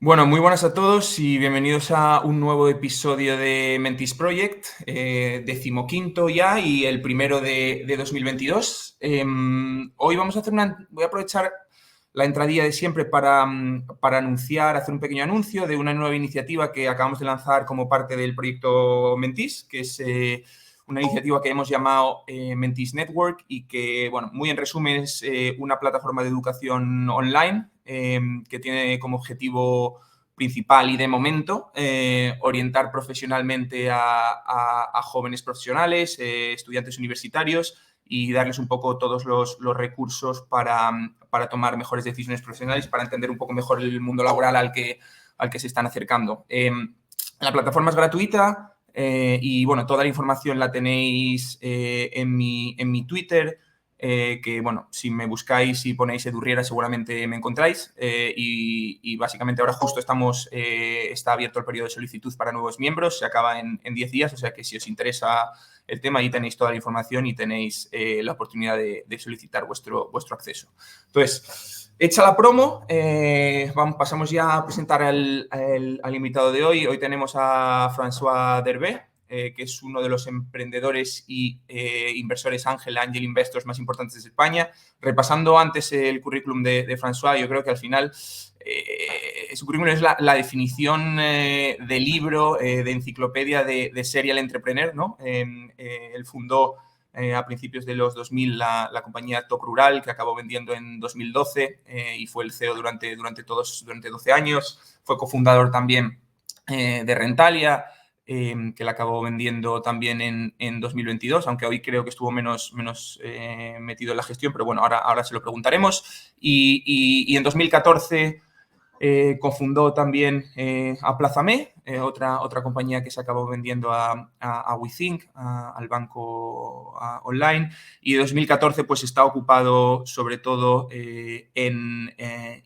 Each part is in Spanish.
Bueno, muy buenas a todos y bienvenidos a un nuevo episodio de Mentis Project, 15º ya y el primero de 2022. Hoy voy a aprovechar la entradilla de siempre para hacer un pequeño anuncio de una nueva iniciativa que acabamos de lanzar como parte del proyecto Mentis, que es una iniciativa que hemos llamado Mentis Network y que, bueno, muy en resumen es una plataforma de educación online que tiene como objetivo principal y de momento orientar profesionalmente a jóvenes profesionales, estudiantes universitarios y darles un poco todos los recursos para tomar mejores decisiones profesionales, para entender un poco mejor el mundo laboral al que se están acercando. La plataforma es gratuita y, bueno, toda la información la tenéis en mi Twitter, que, bueno, si me buscáis y ponéis Edurriera seguramente me encontráis y básicamente ahora justo está abierto el periodo de solicitud para nuevos miembros, se acaba en 10 días, o sea que si os interesa el tema, ahí tenéis toda la información y tenéis la oportunidad de solicitar vuestro acceso. Entonces, hecha la promo, pasamos ya a presentar al invitado de hoy. Hoy tenemos a François Derbez, que es uno de los emprendedores y inversores Angel Investors más importantes de España. Repasando antes el currículum de François, yo creo que al final su currículum es la definición de libro, de enciclopedia de serial entrepreneur, ¿no? Él fundó a principios de los 2000 la compañía Top Rural, que acabó vendiendo en 2012 y fue el CEO durante 12 años. Fue cofundador también de Rentalia, que la acabó vendiendo también en 2022, aunque hoy creo que estuvo menos metido en la gestión, pero bueno, ahora se lo preguntaremos. Y en 2014 cofundó también Aplázame, otra compañía que se acabó vendiendo a WeThink, al banco online, y de 2014 pues está ocupado sobre todo en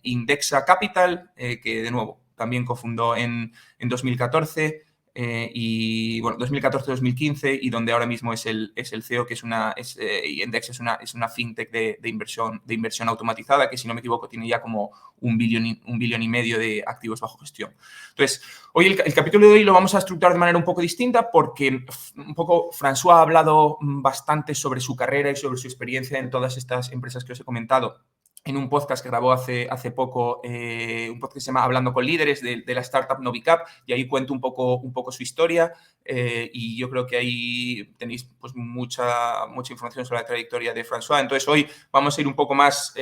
Indexa Capital, que de nuevo también cofundó en 2014 y bueno, 2014-2015 y donde ahora mismo es el CEO, que Index es una fintech de inversión automatizada que, si no me equivoco, tiene ya como un billón y medio de activos bajo gestión. Entonces, hoy el capítulo de hoy lo vamos a estructurar de manera un poco distinta porque un poco François ha hablado bastante sobre su carrera y sobre su experiencia en todas estas empresas que os he comentado en un podcast que grabó hace poco, un podcast que se llama Hablando con Líderes, de la startup Novicap, y ahí cuento un poco su historia y yo creo que ahí tenéis pues mucha información sobre la trayectoria de François. Entonces hoy vamos a ir un poco más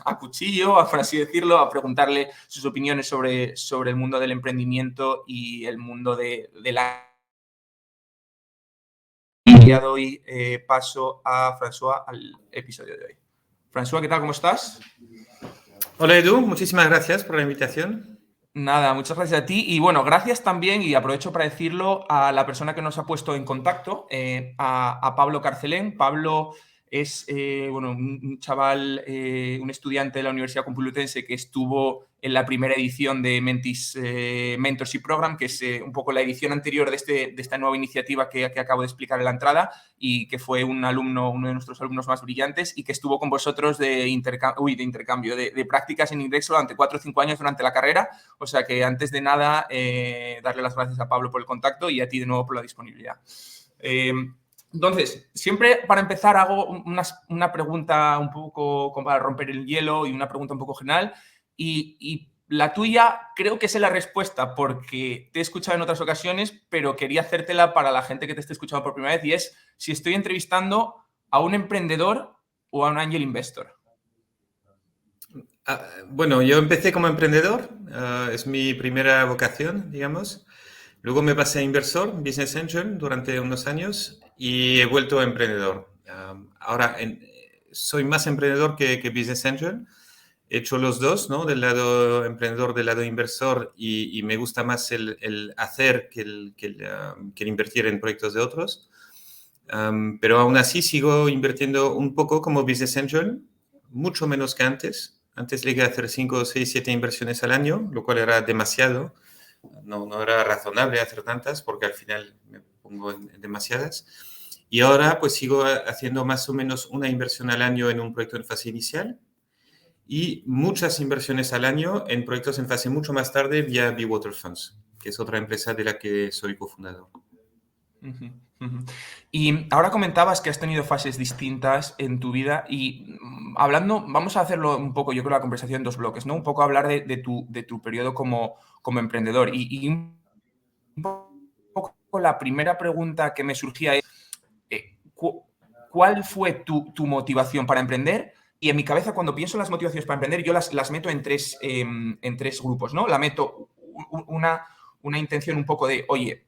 a cuchillo, por así decirlo, a preguntarle sus opiniones sobre el mundo del emprendimiento y el mundo de la... Y ya doy paso a François al episodio de hoy. François, ¿qué tal? ¿Cómo estás? Hola Edu, muchísimas gracias por la invitación. Nada, muchas gracias a ti y bueno, gracias también, y aprovecho para decirlo, a la persona que nos ha puesto en contacto, a Pablo Carcelén. Pablo es bueno, un chaval, un estudiante de la Universidad Complutense que estuvo en la primera edición de Mentis Mentorship Program, que es un poco la edición anterior de esta nueva iniciativa que acabo de explicar en la entrada, y que fue uno de nuestros alumnos más brillantes y que estuvo con vosotros de prácticas en Index durante 4 o 5 años durante la carrera. O sea que, antes de nada, darle las gracias a Pablo por el contacto y a ti de nuevo por la disponibilidad. Entonces, siempre para empezar hago una pregunta un poco como para romper el hielo y una pregunta un poco general. Y la tuya creo que sé la respuesta porque te he escuchado en otras ocasiones, pero quería hacértela para la gente que te esté escuchando por primera vez, y es si estoy entrevistando a un emprendedor o a un angel investor. Bueno, yo empecé como emprendedor, es mi primera vocación, digamos. Luego me pasé a inversor, Business Angel, durante unos años y he vuelto a emprendedor. Ahora soy más emprendedor que Business Angel. He hecho los dos, ¿no? Del lado emprendedor, del lado inversor, y me gusta más el hacer que el invertir en proyectos de otros. Pero aún así sigo invirtiendo un poco como Business Angel, mucho menos que antes. Antes llegué a hacer 5, 6, 7 inversiones al año, lo cual era demasiado. No era razonable hacer tantas porque al final me pongo en demasiadas. Y ahora pues sigo haciendo más o menos una inversión al año en un proyecto en fase inicial y muchas inversiones al año en proyectos en fase mucho más tarde vía Be-Water Funds, que es otra empresa de la que soy cofundador. Ujú, ujú. Y ahora comentabas que has tenido fases distintas en tu vida y hablando, vamos a hacerlo un poco, yo creo, la conversación en dos bloques, ¿no? Un poco hablar de tu periodo como emprendedor y un poco la primera pregunta que me surgía es, ¿cuál fue tu motivación para emprender? Y en mi cabeza, cuando pienso en las motivaciones para emprender, yo las meto en tres grupos, ¿no? La meto una intención un poco de, oye,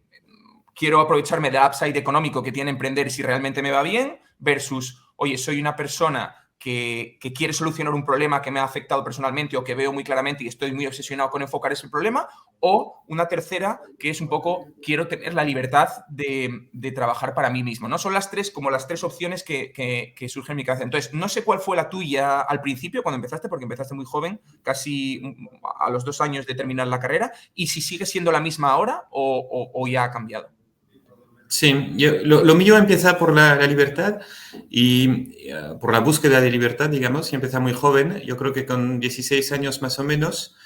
quiero aprovecharme del upside económico que tiene emprender si realmente me va bien, versus, oye, soy una persona que quiere solucionar un problema que me ha afectado personalmente o que veo muy claramente y estoy muy obsesionado con enfocar ese problema, o una tercera que es un poco, quiero tener la libertad de trabajar para mí mismo, ¿no? Son las tres, como las tres opciones que surgen en mi cabeza. Entonces, no sé cuál fue la tuya al principio, cuando empezaste, porque empezaste muy joven, casi a los 2 años de terminar la carrera, y si sigue siendo la misma ahora o ya ha cambiado. Sí, lo mío empieza por la libertad y por la búsqueda de libertad, digamos, y empieza muy joven, yo creo que con 16 años más o menos,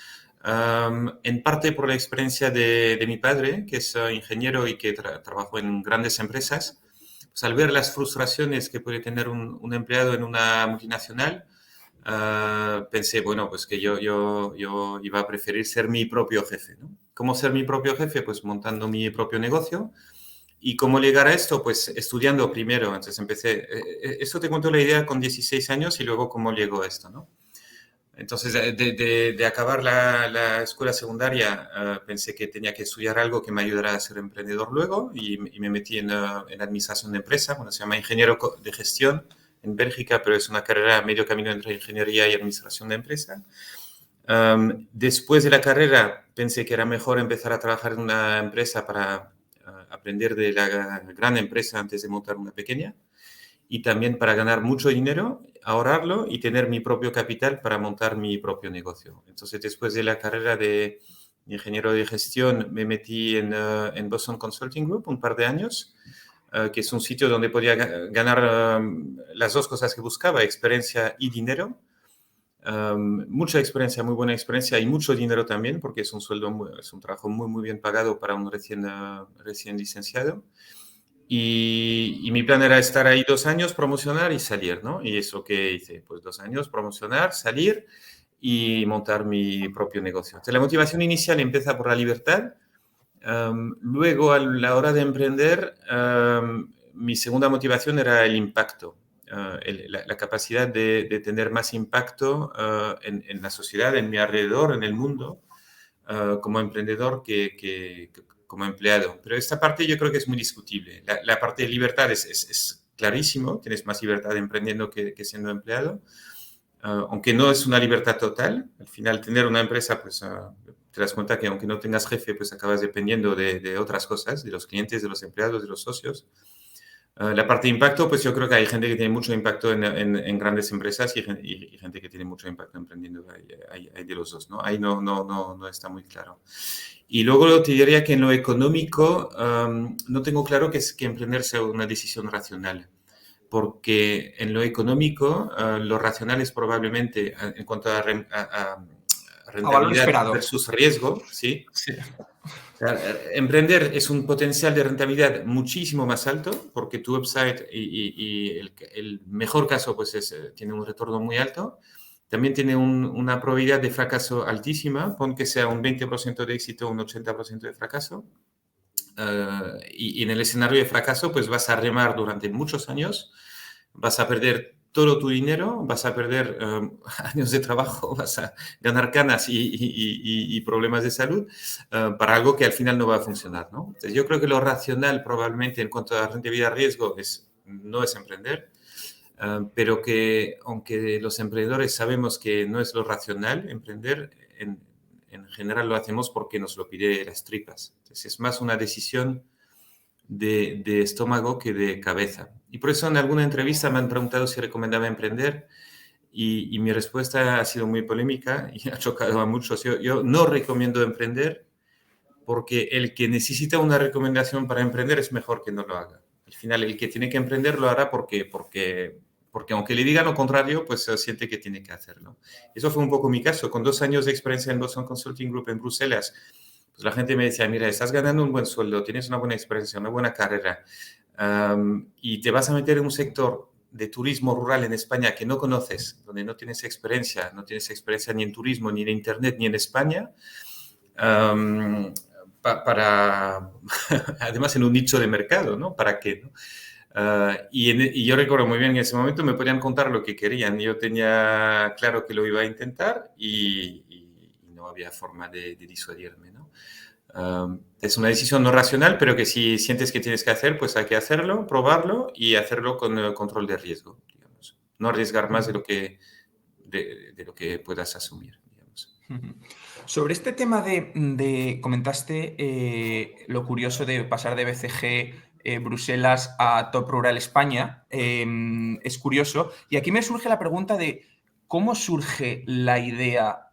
en parte por la experiencia de mi padre, que es ingeniero y que trabajó en grandes empresas, pues al ver las frustraciones que puede tener un empleado en una multinacional, pensé, bueno, pues que yo iba a preferir ser mi propio jefe, ¿no? ¿Cómo ser mi propio jefe? Pues montando mi propio negocio. ¿Y cómo llegar a esto? Pues estudiando primero. Entonces empecé, esto te cuento la idea con 16 años y luego cómo llegó a esto, ¿no? Entonces, de acabar la escuela secundaria, pensé que tenía que estudiar algo que me ayudara a ser emprendedor luego y me metí en administración de empresa, bueno, se llama ingeniero de gestión en Bélgica, pero es una carrera a medio camino entre ingeniería y administración de empresa. Después de la carrera pensé que era mejor empezar a trabajar en una empresa para aprender de la gran empresa antes de montar una pequeña y también para ganar mucho dinero, ahorrarlo y tener mi propio capital para montar mi propio negocio. Entonces, después de la carrera de ingeniero de gestión, me metí en Boston Consulting Group un par de años, que es un sitio donde podía ganar las dos cosas que buscaba, experiencia y dinero. Mucha experiencia, muy buena experiencia y mucho dinero también, porque es un sueldo, es un trabajo muy, muy bien pagado para un recién licenciado. Y mi plan era estar ahí 2 años, promocionar y salir, ¿no? Y eso que hice, pues 2 años, promocionar, salir y montar mi propio negocio. Entonces, la motivación inicial empieza por la libertad. Luego, a la hora de emprender, mi segunda motivación era el impacto, la capacidad de tener más impacto en la sociedad, en mi alrededor, en el mundo, como emprendedor que como empleado. Pero esta parte yo creo que es muy discutible. La parte de libertad es clarísimo, tienes más libertad emprendiendo que siendo empleado, aunque no es una libertad total. Al final, tener una empresa, pues te das cuenta que aunque no tengas jefe, pues acabas dependiendo de otras cosas, de los clientes, de los empleados, de los socios. La parte de impacto, pues yo creo que hay gente que tiene mucho impacto en grandes empresas y gente que tiene mucho impacto emprendiendo. Hay de los dos, ¿no? Ahí no está muy claro. Y luego te diría que en lo económico no tengo claro que emprender sea una decisión racional, porque en lo económico lo racional es probablemente en cuanto a A valor rentabilidad esperado. versus riesgo, ¿sí? Sí. O sea, emprender es un potencial de rentabilidad muchísimo más alto porque tu upside y el mejor caso pues tiene un retorno muy alto. También tiene una probabilidad de fracaso altísima, pon que sea un 20% de éxito o un 80% de fracaso. Y en el escenario de fracaso pues vas a remar durante muchos años, vas a perder todo tu dinero, vas a perder años de trabajo, vas a ganar canas y problemas de salud para algo que al final no va a funcionar, ¿no? Entonces, yo creo que lo racional probablemente en cuanto a rentabilidad-riesgo no es emprender, pero que aunque los emprendedores sabemos que no es lo racional emprender, en general lo hacemos porque nos lo pide las tripas. Entonces, es más una decisión de estómago que de cabeza. Y por eso en alguna entrevista me han preguntado si recomendaba emprender y mi respuesta ha sido muy polémica y ha chocado a muchos. Yo no recomiendo emprender porque el que necesita una recomendación para emprender es mejor que no lo haga. Al final, el que tiene que emprender lo hará porque porque aunque le digan lo contrario, pues siente que tiene que hacerlo. Eso fue un poco mi caso. Con 2 años de experiencia en Boston Consulting Group en Bruselas, pues la gente me decía, mira, estás ganando un buen sueldo, tienes una buena experiencia, una buena carrera, y te vas a meter en un sector de turismo rural en España que no conoces, donde no tienes experiencia ni en turismo, ni en Internet, ni en España, para, además en un nicho de mercado, ¿no? ¿Para qué? ¿No? Y yo recuerdo muy bien en ese momento me podían contar lo que querían. Yo tenía claro que lo iba a intentar y no había forma de disuadirme, ¿no? Es una decisión no racional, pero que si sientes que tienes que hacer, pues hay que hacerlo, probarlo y hacerlo con control de riesgo, digamos. No arriesgar más de lo que puedas asumir, digamos. Sobre este tema comentaste lo curioso de pasar de BCG Bruselas a Top Rural España. Es curioso. Y aquí me surge la pregunta de cómo surge la idea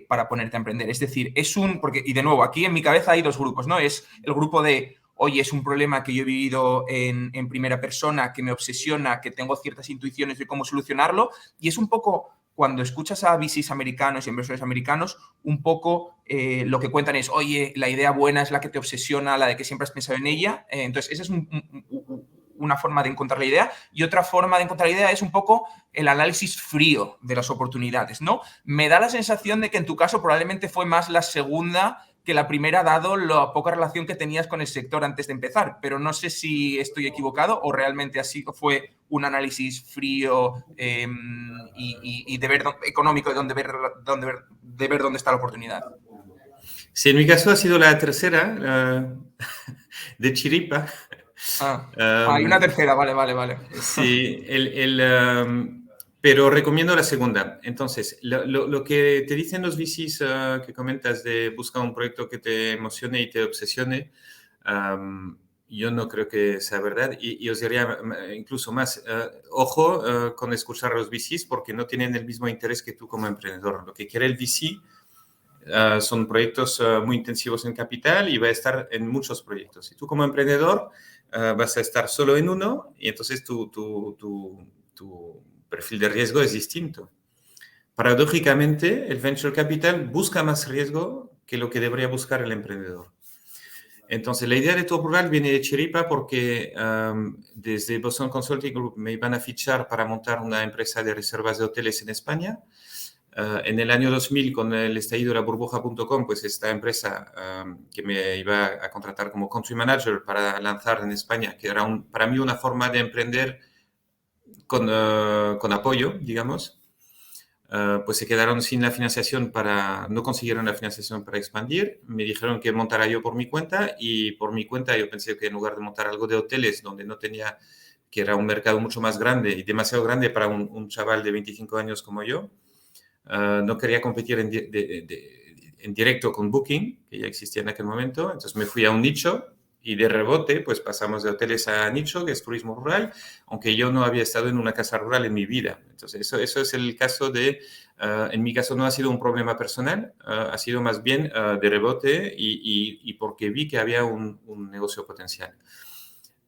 para ponerte a emprender. Es decir, porque, y de nuevo, aquí en mi cabeza hay dos grupos, ¿no? Es el grupo de, oye, es un problema que yo he vivido en primera persona, que me obsesiona, que tengo ciertas intuiciones de cómo solucionarlo. Y es un poco, cuando escuchas a VCs americanos y inversores americanos, un poco lo que cuentan es, oye, la idea buena es la que te obsesiona, la de que siempre has pensado en ella. Entonces, esa es una forma de encontrar la idea. Y otra forma de encontrar la idea es un poco el análisis frío de las oportunidades, ¿no? Me da la sensación de que en tu caso probablemente fue más la segunda que la primera, dado la poca relación que tenías con el sector antes de empezar, pero no sé si estoy equivocado o realmente así fue un análisis frío y de ver económico de ver dónde está la oportunidad. Sí, en mi caso ha sido la tercera, de chiripa. Hay una tercera, vale. Sí, pero recomiendo la segunda. Entonces, lo que te dicen los VCs que comentas de buscar un proyecto que te emocione y te obsesione, yo no creo que sea verdad. Y os diría incluso más, ojo con escuchar a los VCs porque no tienen el mismo interés que tú como emprendedor. Lo que quiere el VC son proyectos muy intensivos en capital y va a estar en muchos proyectos. Y tú como emprendedor vas a estar solo en uno y entonces tu perfil de riesgo es distinto. Paradójicamente, el venture capital busca más riesgo que lo que debería buscar el emprendedor. Entonces, la idea de Top Rural viene de chiripa porque desde Boston Consulting Group me iban a fichar para montar una empresa de reservas de hoteles en España. En el año 2000, con el estallido de la burbuja.com, pues esta empresa que me iba a contratar como country manager para lanzar en España, que era para mí una forma de emprender con apoyo, digamos, pues se quedaron sin la financiación no consiguieron la financiación para expandir. Me dijeron que montara yo por mi cuenta y por mi cuenta yo pensé que en lugar de montar algo de hoteles donde no tenía, que era un mercado mucho más grande y demasiado grande para un chaval de 25 años como yo, no quería competir en directo con Booking, que ya existía en aquel momento, entonces me fui a un nicho y de rebote pues pasamos de hoteles a nicho, que es turismo rural, aunque yo no había estado en una casa rural en mi vida. Entonces eso es el caso en mi caso no ha sido un problema personal, ha sido más bien de rebote y porque vi que había un negocio potencial.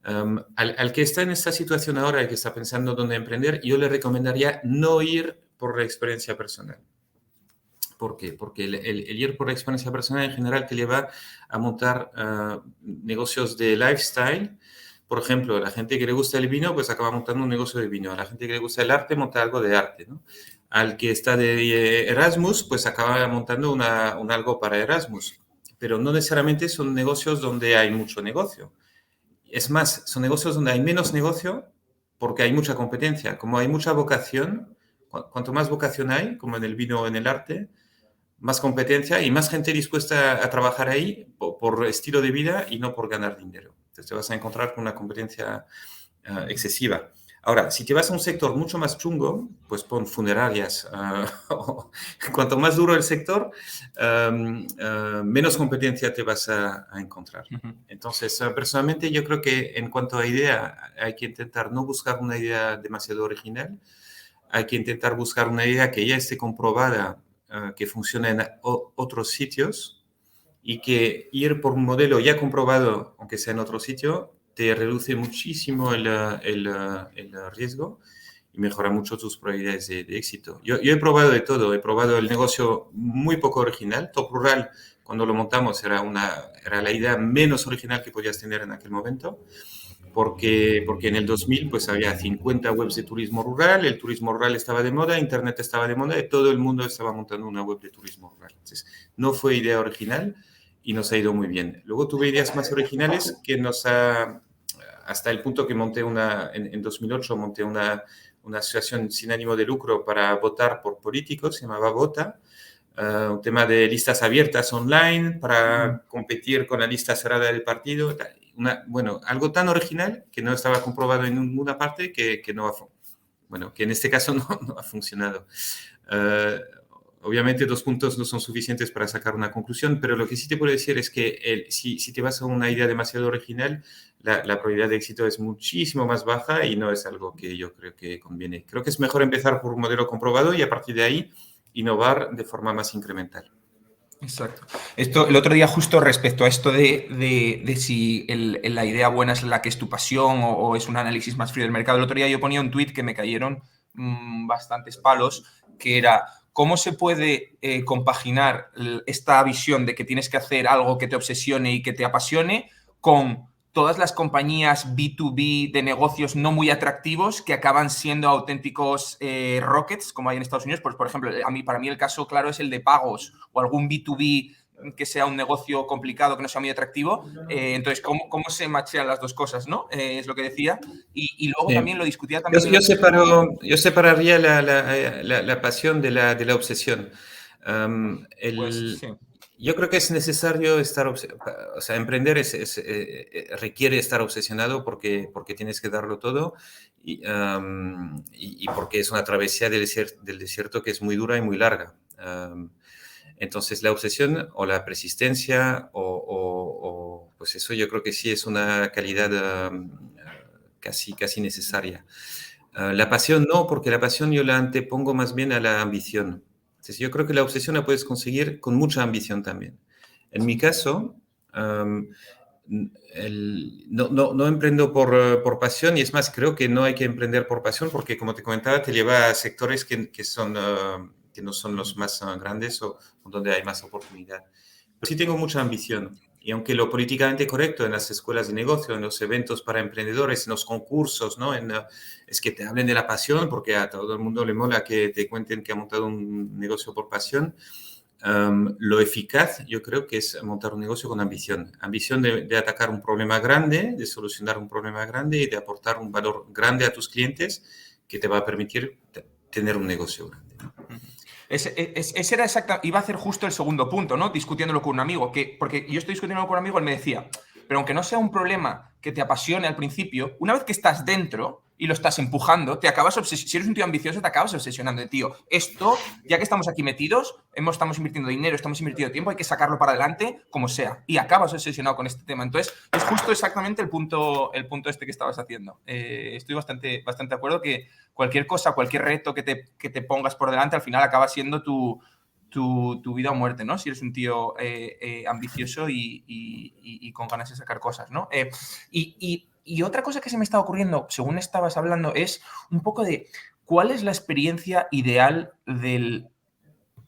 Al que está en esta situación ahora, el que está pensando dónde emprender, yo le recomendaría no ir por la experiencia personal. ¿Por qué? Porque el ir por la experiencia personal en general te lleva a montar negocios de lifestyle. Por ejemplo, a la gente que le gusta el vino, pues acaba montando un negocio de vino. A la gente que le gusta el arte, monta algo de arte, ¿no? Al que está de Erasmus, pues acaba montando un algo para Erasmus. Pero no necesariamente son negocios donde hay mucho negocio. Es más, son negocios donde hay menos negocio porque hay mucha competencia. Como hay mucha vocación, cuanto más vocación hay, como en el vino o en el arte, más competencia y más gente dispuesta a trabajar ahí por estilo de vida y no por ganar dinero. Entonces te vas a encontrar con una competencia excesiva. Ahora, si te vas a un sector mucho más chungo, pues pon funerarias. Cuanto más duro el sector, menos competencia te vas a encontrar. Entonces, personalmente yo creo que en cuanto a idea, hay que intentar no buscar una idea demasiado original, hay que intentar buscar una idea que ya esté comprobada, que funcione en otros sitios y que ir por un modelo ya comprobado, aunque sea en otro sitio, te reduce muchísimo el riesgo mejora mucho tus probabilidades de éxito. Yo he probado de todo. He probado el negocio muy poco original. Top Rural, cuando lo montamos, era la idea menos original que podías tener en aquel momento. Porque en el 2000 pues había 50 webs de turismo rural, el turismo rural estaba de moda, Internet estaba de moda y todo el mundo estaba montando una web de turismo rural. Entonces, no fue idea original y nos ha ido muy bien. Luego tuve ideas más originales que hasta el punto que en 2008 monté una asociación sin ánimo de lucro para votar por políticos, se llamaba Vota. Un tema de listas abiertas online para competir con la lista cerrada del partido. Algo tan original que no estaba comprobado en ninguna parte que en este caso no ha funcionado. Obviamente 2 puntos no son suficientes para sacar una conclusión, pero lo que sí te puedo decir es que si te vas a una idea demasiado original, la probabilidad de éxito es muchísimo más baja y no es algo que yo creo que conviene. Creo que es mejor empezar por un modelo comprobado y a partir de ahí innovar de forma más incremental. Exacto. Esto, el otro día, justo respecto a esto de si la idea buena es la que es tu pasión o es un análisis más frío del mercado, el otro día yo ponía un tuit que me cayeron bastantes palos, que era cómo se puede compaginar esta visión de que tienes que hacer algo que te obsesione y que te apasione con todas las compañías B2B de negocios no muy atractivos que acaban siendo auténticos rockets, como hay en Estados Unidos. Pues, por ejemplo, para mí el caso claro es el de pagos o algún B2B que sea un negocio complicado, que no sea muy atractivo. Entonces, ¿cómo se machean las dos cosas, ¿no? Es lo que decía. Y luego Sí. también lo discutía también. Yo separaría la pasión de la obsesión. Pues sí. Yo creo que es necesario emprender requiere estar obsesionado porque tienes que darlo todo y porque es una travesía del desierto que es muy dura y muy larga. Entonces la obsesión o la persistencia pues eso yo creo que sí es una calidad casi necesaria. La pasión no, porque la pasión yo la antepongo más bien a la ambición. Entonces, yo creo que la obsesión la puedes conseguir con mucha ambición también. En mi caso, no emprendo por pasión y es más, creo que no hay que emprender por pasión porque, como te comentaba, te lleva a sectores que no son los más grandes o donde hay más oportunidad. Pero sí tengo mucha ambición. Y aunque lo políticamente correcto en las escuelas de negocio, en los eventos para emprendedores, en los concursos, ¿no? Es que te hablen de la pasión, porque a todo el mundo le mola que te cuenten que ha montado un negocio por pasión. Lo eficaz, yo creo que es montar un negocio con ambición. Ambición de atacar un problema grande, de solucionar un problema grande y de aportar un valor grande a tus clientes que te va a permitir tener un negocio grande, ¿no? Ese era iba a hacer justo el segundo punto, ¿no? Discutiéndolo con un amigo, porque yo estoy discutiéndolo con un amigo, él me decía, pero aunque no sea un problema que te apasione al principio, una vez que estás dentro y lo estás empujando, te acabas obsesionando. Si eres un tío ambicioso, te acabas obsesionando, tío. Esto, ya que estamos aquí metidos, estamos invirtiendo dinero, estamos invirtiendo tiempo, hay que sacarlo para adelante, como sea. Y acabas obsesionado con este tema. Entonces, es justo exactamente el punto este que estabas haciendo. Estoy bastante de acuerdo que cualquier cosa, cualquier reto que te pongas por delante, al final acaba siendo tu vida o muerte, ¿no? Si eres un tío ambicioso y con ganas de sacar cosas, ¿no? Y otra cosa que se me está ocurriendo, según estabas hablando, es un poco de cuál es la experiencia ideal del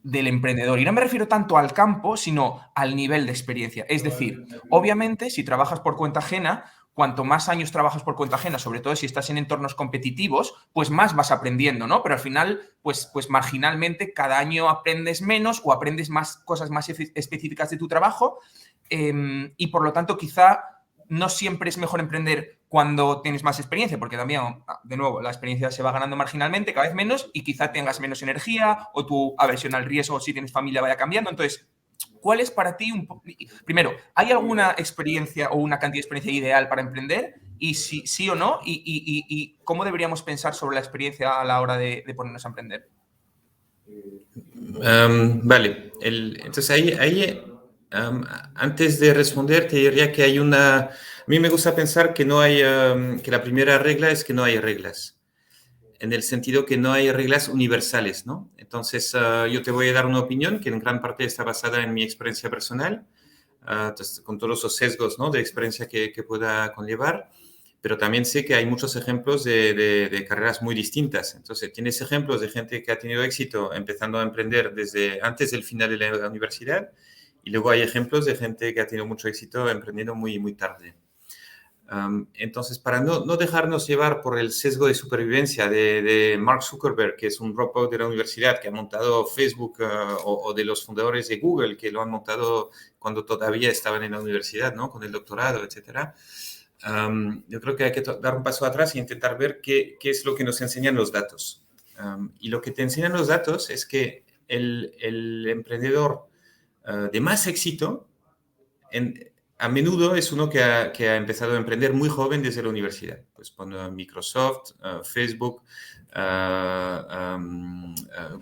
emprendedor. Y no me refiero tanto al campo, sino al nivel de experiencia. Es decir, obviamente, si trabajas por cuenta ajena, cuanto más años trabajas por cuenta ajena, sobre todo si estás en entornos competitivos, pues más vas aprendiendo, ¿no? Pero al final, pues marginalmente, cada año aprendes menos o aprendes más cosas más específicas de tu trabajo y por lo tanto quizá no siempre es mejor emprender cuando tienes más experiencia, porque también, de nuevo, la experiencia se va ganando marginalmente, cada vez menos, y quizá tengas menos energía o tu aversión al riesgo, si tienes familia, vaya cambiando. Entonces, ¿cuál es para ti primero, ¿hay alguna experiencia o una cantidad de experiencia ideal para emprender? Y si sí o no, y cómo deberíamos pensar sobre la experiencia a la hora de ponernos a emprender. Vale, entonces ahí antes de responder te diría que a mí me gusta pensar que no hay, que la primera regla es que no hay reglas, en el sentido que no hay reglas universales, ¿no? Entonces yo te voy a dar una opinión que en gran parte está basada en mi experiencia personal, entonces, con todos los sesgos, ¿no? De experiencia que pueda conllevar. pero también sé que hay muchos ejemplos de carreras muy distintas. Entonces, tienes ejemplos de gente que ha tenido éxito empezando a emprender desde antes del final de la universidad y luego hay ejemplos de gente que ha tenido mucho éxito emprendiendo muy, muy tarde. Entonces, para no dejarnos llevar por el sesgo de supervivencia de Mark Zuckerberg, que es un dropout de la universidad, que ha montado Facebook, o de los fundadores de Google, que lo han montado cuando todavía estaban en la universidad, ¿no? Con el doctorado, etcétera. Yo creo que hay que dar un paso atrás e intentar ver qué es lo que nos enseñan los datos. Y lo que te enseñan los datos es que el emprendedor de más éxito a menudo es uno que ha empezado a emprender muy joven desde la universidad. Pues pone Microsoft, Facebook,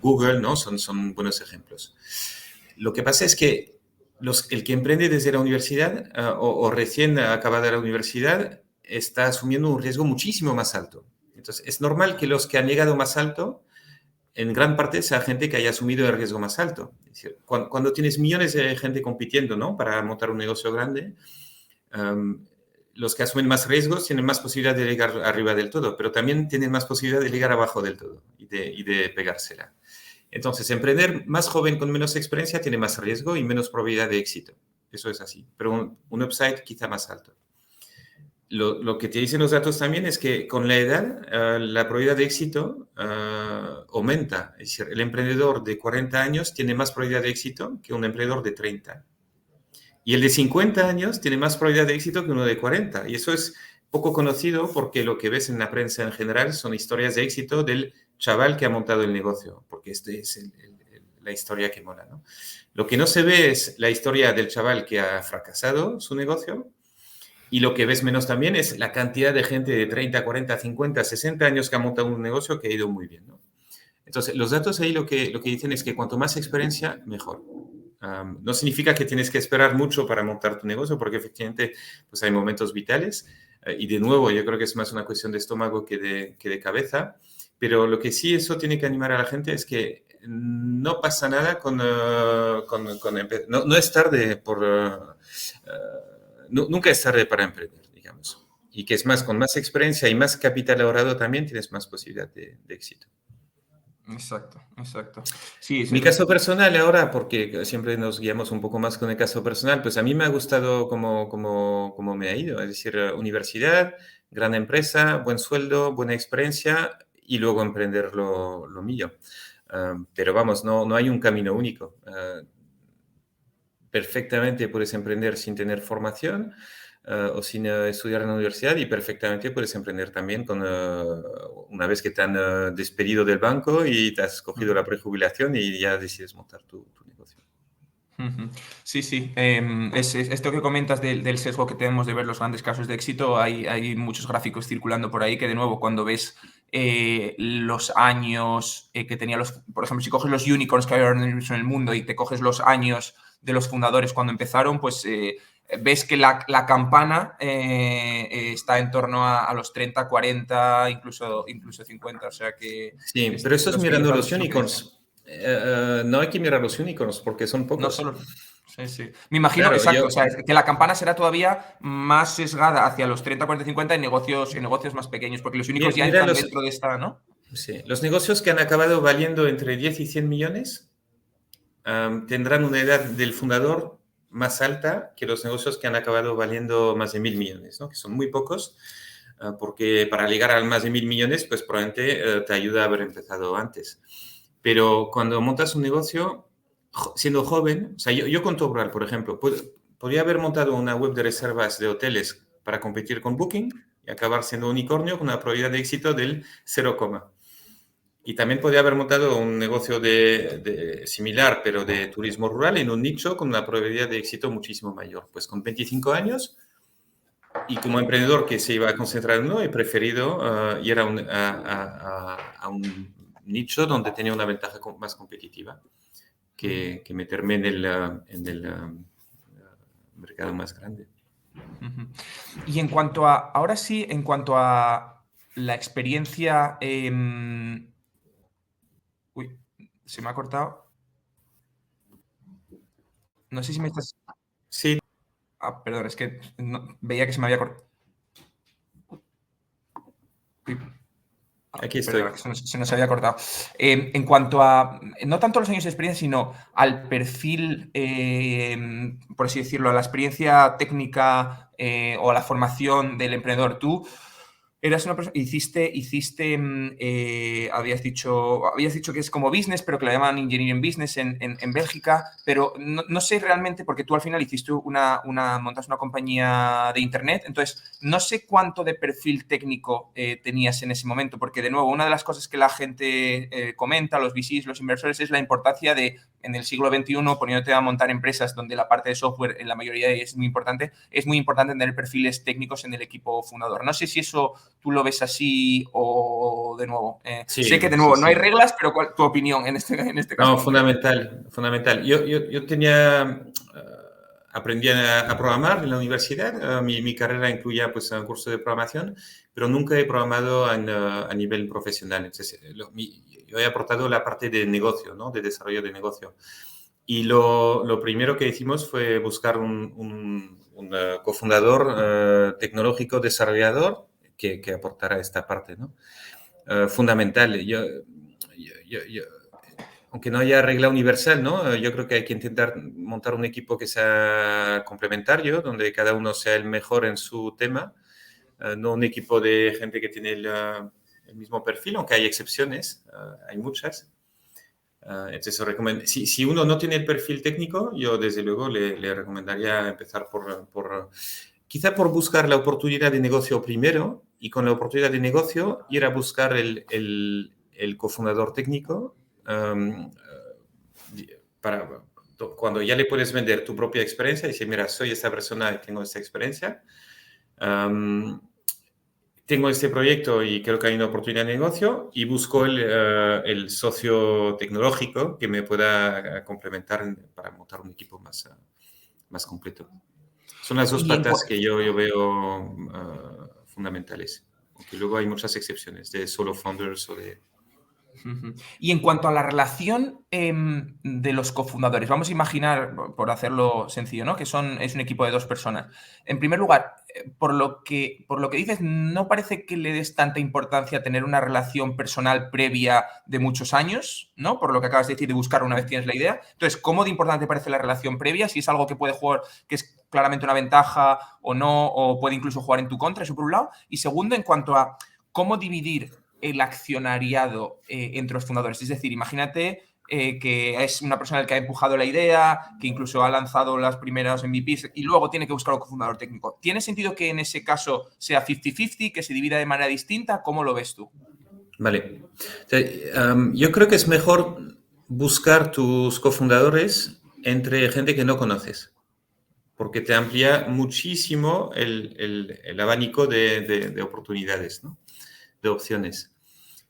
Google, ¿no? Son buenos ejemplos. Lo que pasa es que el que emprende desde la universidad o recién acabada la universidad está asumiendo un riesgo muchísimo más alto. Entonces, es normal que los que han llegado más alto en gran parte sea gente que haya asumido el riesgo más alto. Es decir, cuando tienes millones de gente compitiendo, ¿no? Para montar un negocio grande, los que asumen más riesgos tienen más posibilidad de llegar arriba del todo, pero también tienen más posibilidad de llegar abajo del todo y de pegársela. Entonces, emprender más joven con menos experiencia tiene más riesgo y menos probabilidad de éxito. Eso es así, pero un upside quizá más alto. Lo que te dicen los datos también es que con la edad la probabilidad de éxito aumenta. Es decir, el emprendedor de 40 años tiene más probabilidad de éxito que un emprendedor de 30. Y el de 50 años tiene más probabilidad de éxito que uno de 40. Y eso es poco conocido porque lo que ves en la prensa en general son historias de éxito del chaval que ha montado el negocio, porque este es la historia que mola, ¿no? Lo que no se ve es la historia del chaval que ha fracasado su negocio. Y lo que ves menos también es la cantidad de gente de 30, 40, 50, 60 años que ha montado un negocio que ha ido muy bien, ¿no? Entonces, los datos ahí lo que dicen es que cuanto más experiencia, mejor. No significa que tienes que esperar mucho para montar tu negocio, porque efectivamente pues hay momentos vitales. Y de nuevo, yo creo que es más una cuestión de estómago que de cabeza. Pero lo que sí eso tiene que animar a la gente es que no pasa nada no es tarde nunca es tarde para emprender, digamos. Y que es más, con más experiencia y más capital ahorrado también tienes más posibilidad de éxito. Exacto, exacto. Sí, Mi caso personal ahora, porque siempre nos guiamos un poco más con el caso personal, pues a mí me ha gustado cómo me ha ido. Es decir, universidad, gran empresa, buen sueldo, buena experiencia y luego emprender lo mío. Pero vamos, no hay un camino único. Perfectamente puedes emprender sin tener formación o sin estudiar en la universidad y perfectamente puedes emprender también una vez que te han despedido del banco y te has cogido la prejubilación y ya decides montar tu negocio. Sí, sí. Esto que comentas del sesgo que tenemos de ver los grandes casos de éxito, hay muchos gráficos circulando por ahí que, de nuevo, cuando ves los años que tenía por ejemplo, si coges los unicorns que hay ahora en el mundo y te coges los años de los fundadores cuando empezaron, pues ves que la campana está en torno a los 30, 40, incluso 50. O sea que Sí, pero eso es los que mirando los los datos lo que dicen. unicorns. No hay que mirar los unicorns porque son No pocos. solo. Sí, sí. Me imagino, Claro, exacto, o sea, que la campana será todavía más sesgada hacia los 30, 40, 50 en negocios más pequeños, porque los únicos ya mira entran dentro de esta, ¿no? sí, los negocios que han acabado valiendo entre 10 y 100 millones tendrán una edad del fundador más alta que los negocios que han acabado valiendo más de 1.000 millones, ¿no? Que son muy pocos, porque para llegar a más de 1.000 millones, pues probablemente te ayuda a haber empezado antes. Pero cuando montas un negocio, siendo joven, o sea, yo con Topral, por ejemplo, podría haber montado una web de reservas de hoteles para competir con Booking y acabar siendo unicornio con una probabilidad de éxito del 0, y también podría haber montado un negocio similar, pero de turismo rural en un nicho con una probabilidad de éxito muchísimo mayor. Pues con 25 años y como emprendedor que se iba a concentrar en uno, he preferido ir a un nicho donde tenía una ventaja más competitiva que meterme en el mercado más grande. Y ahora sí, en cuanto a la experiencia, uy, se me ha cortado. No sé si me estás... Sí, Perdón, es que veía que se me había cortado. Aquí estoy. Perdona, que se nos había cortado. En cuanto a, no tanto los años de experiencia, sino al perfil, por así decirlo, a la experiencia técnica o a la formación del emprendedor. Tú eras una persona, habías dicho que es como business, pero que lo llaman engineering business en Bélgica, pero no sé realmente, porque tú al final hiciste montas una compañía de internet, entonces no sé cuánto de perfil técnico tenías en ese momento, porque de nuevo, una de las cosas que la gente comenta, los VCs, los inversores, es la importancia de, en el siglo XXI, poniéndote a montar empresas donde la parte de software en la mayoría es muy importante tener perfiles técnicos en el equipo fundador. No sé si eso tú lo ves así o de nuevo. Sé que de Sí, nuevo no hay sí. reglas, pero ¿cuál tu opinión en este caso? No, Concreto? fundamental. Yo tenía, aprendí a programar en la universidad. Mi carrera incluía pues un curso de programación, pero nunca he programado a nivel profesional. Entonces, yo he aportado la parte de negocio, ¿no? De desarrollo de negocio. Y lo primero que hicimos fue buscar un cofundador tecnológico desarrollador que aportara esta parte, ¿no? Fundamental. Yo, aunque no haya regla universal, ¿no? Yo creo que hay que intentar montar un equipo que sea complementario, donde cada uno sea el mejor en su tema, no un equipo de gente que tiene el mismo perfil, aunque hay excepciones, hay muchas. Entonces, si uno no tiene el perfil técnico, yo desde luego le recomendaría empezar quizá por buscar la oportunidad de negocio primero y con la oportunidad de negocio ir a buscar el cofundador técnico para cuando ya le puedes vender tu propia experiencia y decir, mira, soy esta persona y tengo esta experiencia, tengo este proyecto y creo que hay una oportunidad de negocio y busco el socio tecnológico que me pueda complementar para montar un equipo más completo. Son las dos Y en, patas que yo veo fundamentales, aunque luego hay muchas excepciones de solo founders o de... Y en cuanto a la relación de los cofundadores, vamos a imaginar, por hacerlo sencillo, ¿no? Que es un equipo de 2 personas. En primer lugar, por lo que dices, no parece que le des tanta importancia a tener una relación personal previa de muchos años, ¿no? Por lo que acabas de decir, de buscar una vez tienes la idea. Entonces, ¿cómo de importante parece la relación previa? Si es algo que puede jugar, que es claramente una ventaja o no, o puede incluso jugar en tu contra, eso por un lado. Y segundo, en cuanto a cómo dividir el accionariado entre los fundadores. Es decir, imagínate que es una persona el que ha empujado la idea, que incluso ha lanzado las primeras MVPs y luego tiene que buscar un cofundador técnico. ¿Tiene sentido que en ese caso sea 50-50, que se divida de manera distinta? ¿Cómo lo ves tú? Vale. O sea, yo creo que es mejor buscar tus cofundadores entre gente que no conoces, porque te amplía muchísimo el abanico de oportunidades, ¿no? De opciones.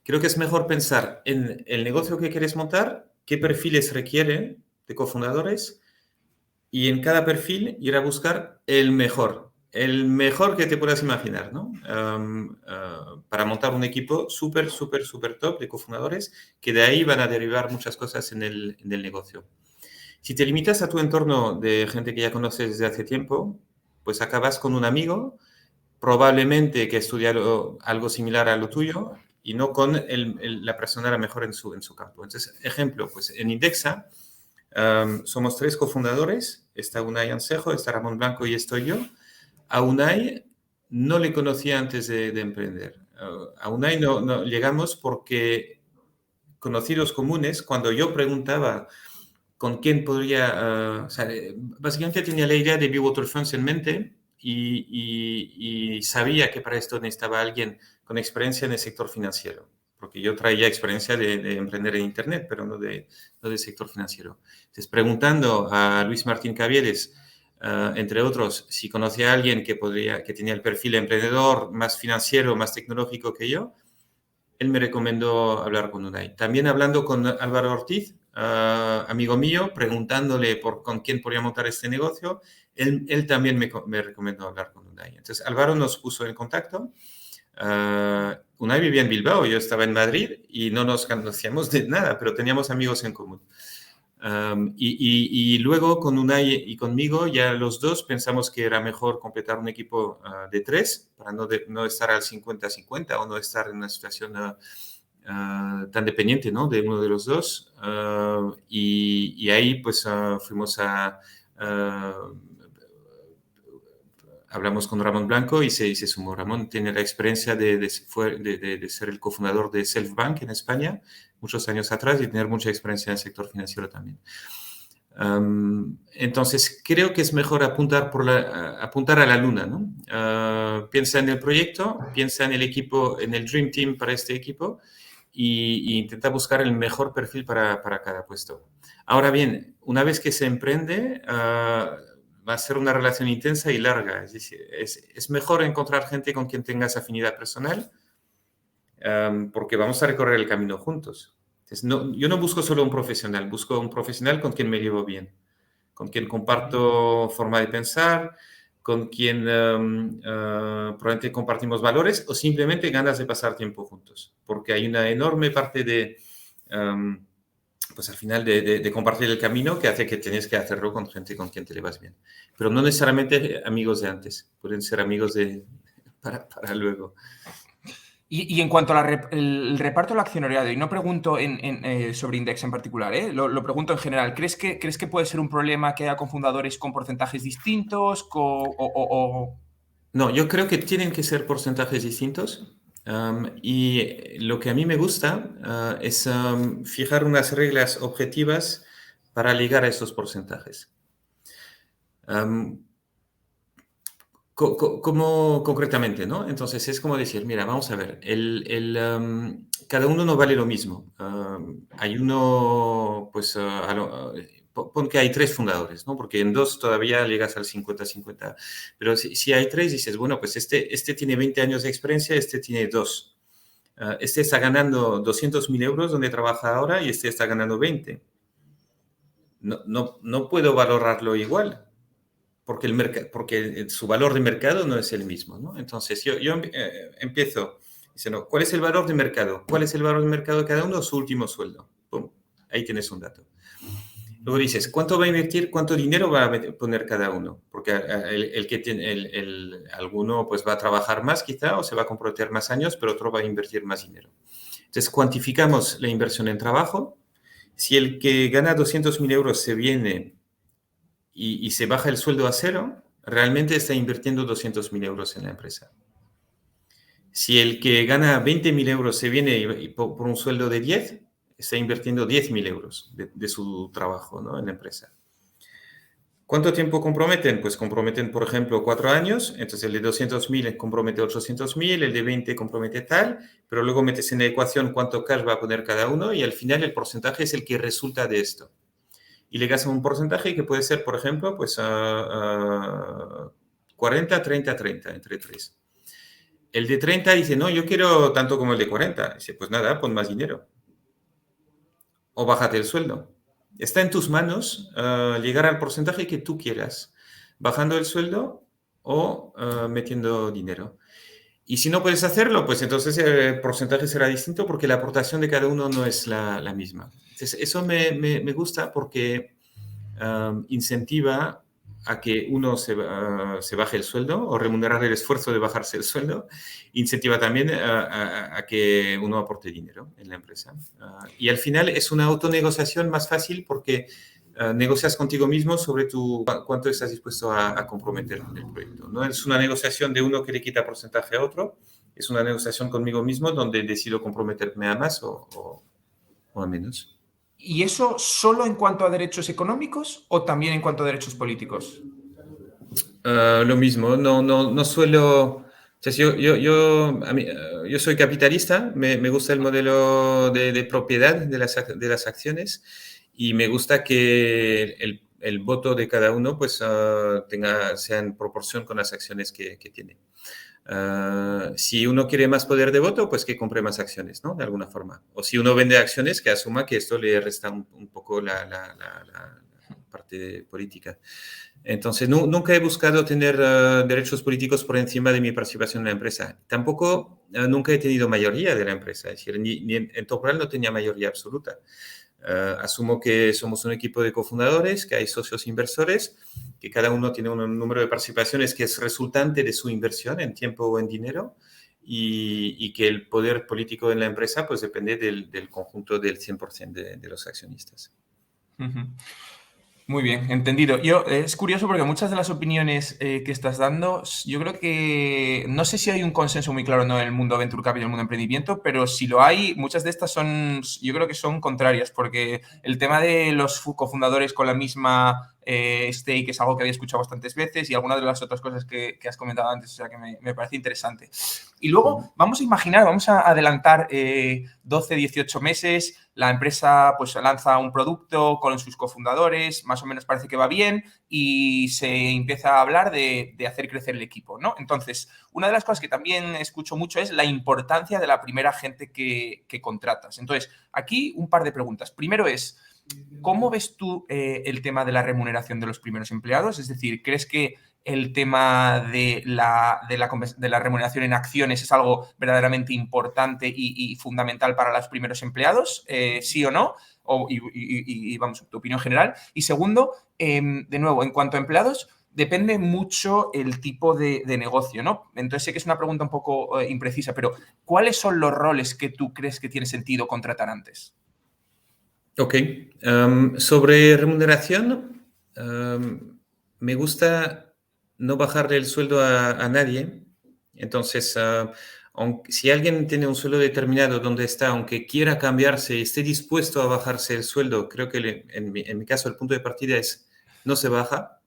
Creo que es mejor pensar en el negocio que quieres montar, qué perfiles requiere de cofundadores y en cada perfil ir a buscar el mejor que te puedas imaginar, ¿no? Para montar un equipo súper, súper, súper top de cofundadores que de ahí van a derivar muchas cosas en el negocio. Si te limitas a tu entorno de gente que ya conoces desde hace tiempo, pues acabas con un amigo probablemente que estudia algo similar a lo tuyo y no con la persona la mejor en su campo. Entonces, ejemplo, pues en Indexa somos 3 cofundadores, está Unai Ansejo, está Ramón Blanco y estoy yo. A Unai no le conocía antes de emprender. A Unai no llegamos porque conocidos comunes, cuando yo preguntaba con quién podría, o sea, básicamente tenía la idea de Be Funds en mente y sabía que para esto necesitaba alguien con experiencia en el sector financiero, porque yo traía experiencia de emprender en Internet, pero no del sector financiero. Entonces, preguntando a Luis Martín Caviedes, entre otros, si conocía a alguien que tenía el perfil emprendedor, más financiero, más tecnológico que yo, él me recomendó hablar con Unai. También hablando con Álvaro Ortiz, amigo mío, preguntándole con quién podría montar este negocio, él también me recomendó hablar con Unai. Entonces, Álvaro nos puso en contacto. Unai vivía en Bilbao, yo estaba en Madrid y no nos conocíamos de nada, pero teníamos amigos en común. Y luego con Unai y conmigo, ya los dos pensamos que era mejor completar un equipo de 3 para no estar al 50-50 o no estar en una situación tan dependiente, ¿no?, de uno de los dos. Y ahí pues fuimos hablamos con Ramón Blanco y se sumó. Ramón tiene la experiencia de ser el cofundador de Selfbank en España muchos años atrás y tener mucha experiencia en el sector financiero también. Entonces, creo que es mejor apuntar a la luna, ¿no? Piensa en el proyecto, piensa en el equipo, en el Dream Team para este equipo y intenta buscar el mejor perfil para cada puesto. Ahora bien, una vez que se emprende, va a ser una relación intensa y larga. Es decir, es mejor encontrar gente con quien tengas afinidad personal, porque vamos a recorrer el camino juntos. Entonces, yo no busco solo un profesional, busco un profesional con quien me llevo bien, con quien comparto forma de pensar, con quien probablemente compartimos valores o simplemente ganas de pasar tiempo juntos, porque hay una enorme parte de, pues al final, de compartir el camino que hace que tienes que hacerlo con gente con quien te llevas bien. Pero no necesariamente amigos de antes, pueden ser amigos para luego. Y en cuanto al reparto del accionariado, y no pregunto sobre Index en particular, lo pregunto en general, ¿crees que puede ser un problema que haya cofundadores con porcentajes distintos? No, yo creo que tienen que ser porcentajes distintos. Y lo que a mí me gusta es fijar unas reglas objetivas para ligar a estos porcentajes. Como concretamente, ¿no? Entonces es como decir, mira, vamos a ver, cada uno no vale lo mismo. Hay uno, pues, pon que hay 3 fundadores, ¿no? Porque en 2 todavía llegas al 50-50. Pero si hay 3, dices, bueno, pues este tiene 20 años de experiencia, este tiene 2. Este está ganando 200.000 euros donde trabaja ahora y este está ganando 20. No puedo valorarlo igual, porque su valor de mercado no es el mismo, ¿no? Entonces, yo empiezo diciendo, ¿cuál es el valor de mercado? ¿Cuál es el valor de mercado de cada uno? Su último sueldo. ¡Pum! Ahí tienes un dato. Luego dices, ¿cuánto va a invertir? ¿Cuánto dinero va a poner cada uno? Porque el que tiene, alguno pues va a trabajar más quizá o se va a comprometer más años, pero otro va a invertir más dinero. Entonces, cuantificamos la inversión en trabajo. Si el que gana 200.000 euros se viene y se baja el sueldo a 0, realmente está invirtiendo 200.000 euros en la empresa. Si el que gana 20.000 euros se viene por un sueldo de 10, está invirtiendo 10.000 euros de su trabajo, ¿no?, en la empresa. ¿Cuánto tiempo comprometen? Pues comprometen, por ejemplo, 4 años. Entonces el de 200.000 compromete 800.000, el de 20 compromete tal, pero luego metes en la ecuación cuánto cash va a poner cada uno y al final el porcentaje es el que resulta de esto. Y le das un porcentaje que puede ser, por ejemplo, pues 40, 30, 30, entre 3. El de 30 dice, no, yo quiero tanto como el de 40. Dice, pues nada, pon más dinero. O bájate el sueldo. Está en tus manos llegar al porcentaje que tú quieras, bajando el sueldo o metiendo dinero. Y si no puedes hacerlo, pues entonces el porcentaje será distinto porque la aportación de cada uno no es la misma. Entonces, eso me gusta porque incentiva a que uno se baje el sueldo o remunerar el esfuerzo de bajarse el sueldo. Incentiva también a que uno aporte dinero en la empresa. Y al final es una autonegociación más fácil porque negocias contigo mismo sobre cuánto estás dispuesto a comprometer en el proyecto. No es una negociación de uno que le quita porcentaje a otro, es una negociación conmigo mismo donde decido comprometerme a más o a menos. ¿Y eso solo en cuanto a derechos económicos o también en cuanto a derechos políticos? Lo mismo, no suelo... O sea, yo soy capitalista, me gusta el modelo de propiedad de las acciones y me gusta que el voto de cada uno pues, sea en proporción con las acciones que tiene. Si uno quiere más poder de voto, pues que compre más acciones, ¿no? De alguna forma. O si uno vende acciones, que asuma que esto le resta un poco la parte política. Entonces, nunca he buscado tener derechos políticos por encima de mi participación en la empresa. Tampoco nunca he tenido mayoría de la empresa. Es decir, ni en Toporal no tenía mayoría absoluta. Asumo que somos un equipo de cofundadores, que hay socios inversores, que cada uno tiene un número de participaciones que es resultante de su inversión en tiempo o en dinero y que el poder político en la empresa pues depende del conjunto del 100% de los accionistas. Ujú. Muy bien, entendido. Es curioso porque muchas de las opiniones que estás dando, yo creo que no sé si hay un consenso muy claro, ¿no?, en el mundo venture capital y en el mundo emprendimiento, pero si lo hay, muchas de estas yo creo que son contrarias, porque el tema de los cofundadores con la misma stake es algo que había escuchado bastantes veces y algunas de las otras cosas que has comentado antes, o sea que me parece interesante. Y luego vamos a adelantar 12, 18 meses, la empresa pues lanza un producto con sus cofundadores, más o menos parece que va bien y se empieza a hablar de hacer crecer el equipo, ¿no? Entonces, una de las cosas que también escucho mucho es la importancia de la primera gente que contratas. Entonces, aquí un par de preguntas. Primero es, ¿cómo ves tú el tema de la remuneración de los primeros empleados? Es decir, ¿crees que el tema de la remuneración en acciones es algo verdaderamente importante y fundamental para los primeros empleados? ¿Sí o no? Y vamos, tu opinión general. Y segundo, de nuevo, en cuanto a empleados, depende mucho el tipo de negocio, ¿no? Entonces sé que es una pregunta un poco imprecisa, pero ¿cuáles son los roles que tú crees que tiene sentido contratar antes? Ok. Sobre remuneración, me gusta no bajarle el sueldo a nadie. Entonces, si alguien tiene un sueldo determinado donde está, aunque quiera cambiarse y esté dispuesto a bajarse el sueldo, creo que en mi caso el punto de partida es no se baja,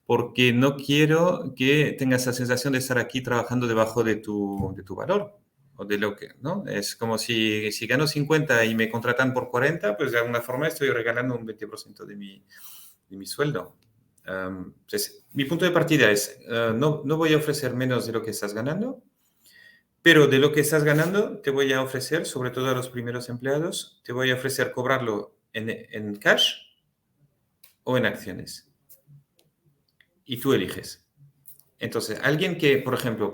porque no quiero que tengas esa sensación de estar aquí trabajando debajo de tu valor o de lo que, ¿no? Es como si gano 50 y me contratan por 40, pues de alguna forma estoy regalando un 20% de mi sueldo. Entonces, mi punto de partida es, no voy a ofrecer menos de lo que estás ganando, pero de lo que estás ganando te voy a ofrecer, sobre todo a los primeros empleados, te voy a ofrecer cobrarlo en cash o en acciones. Y tú eliges. Entonces, alguien que, por ejemplo,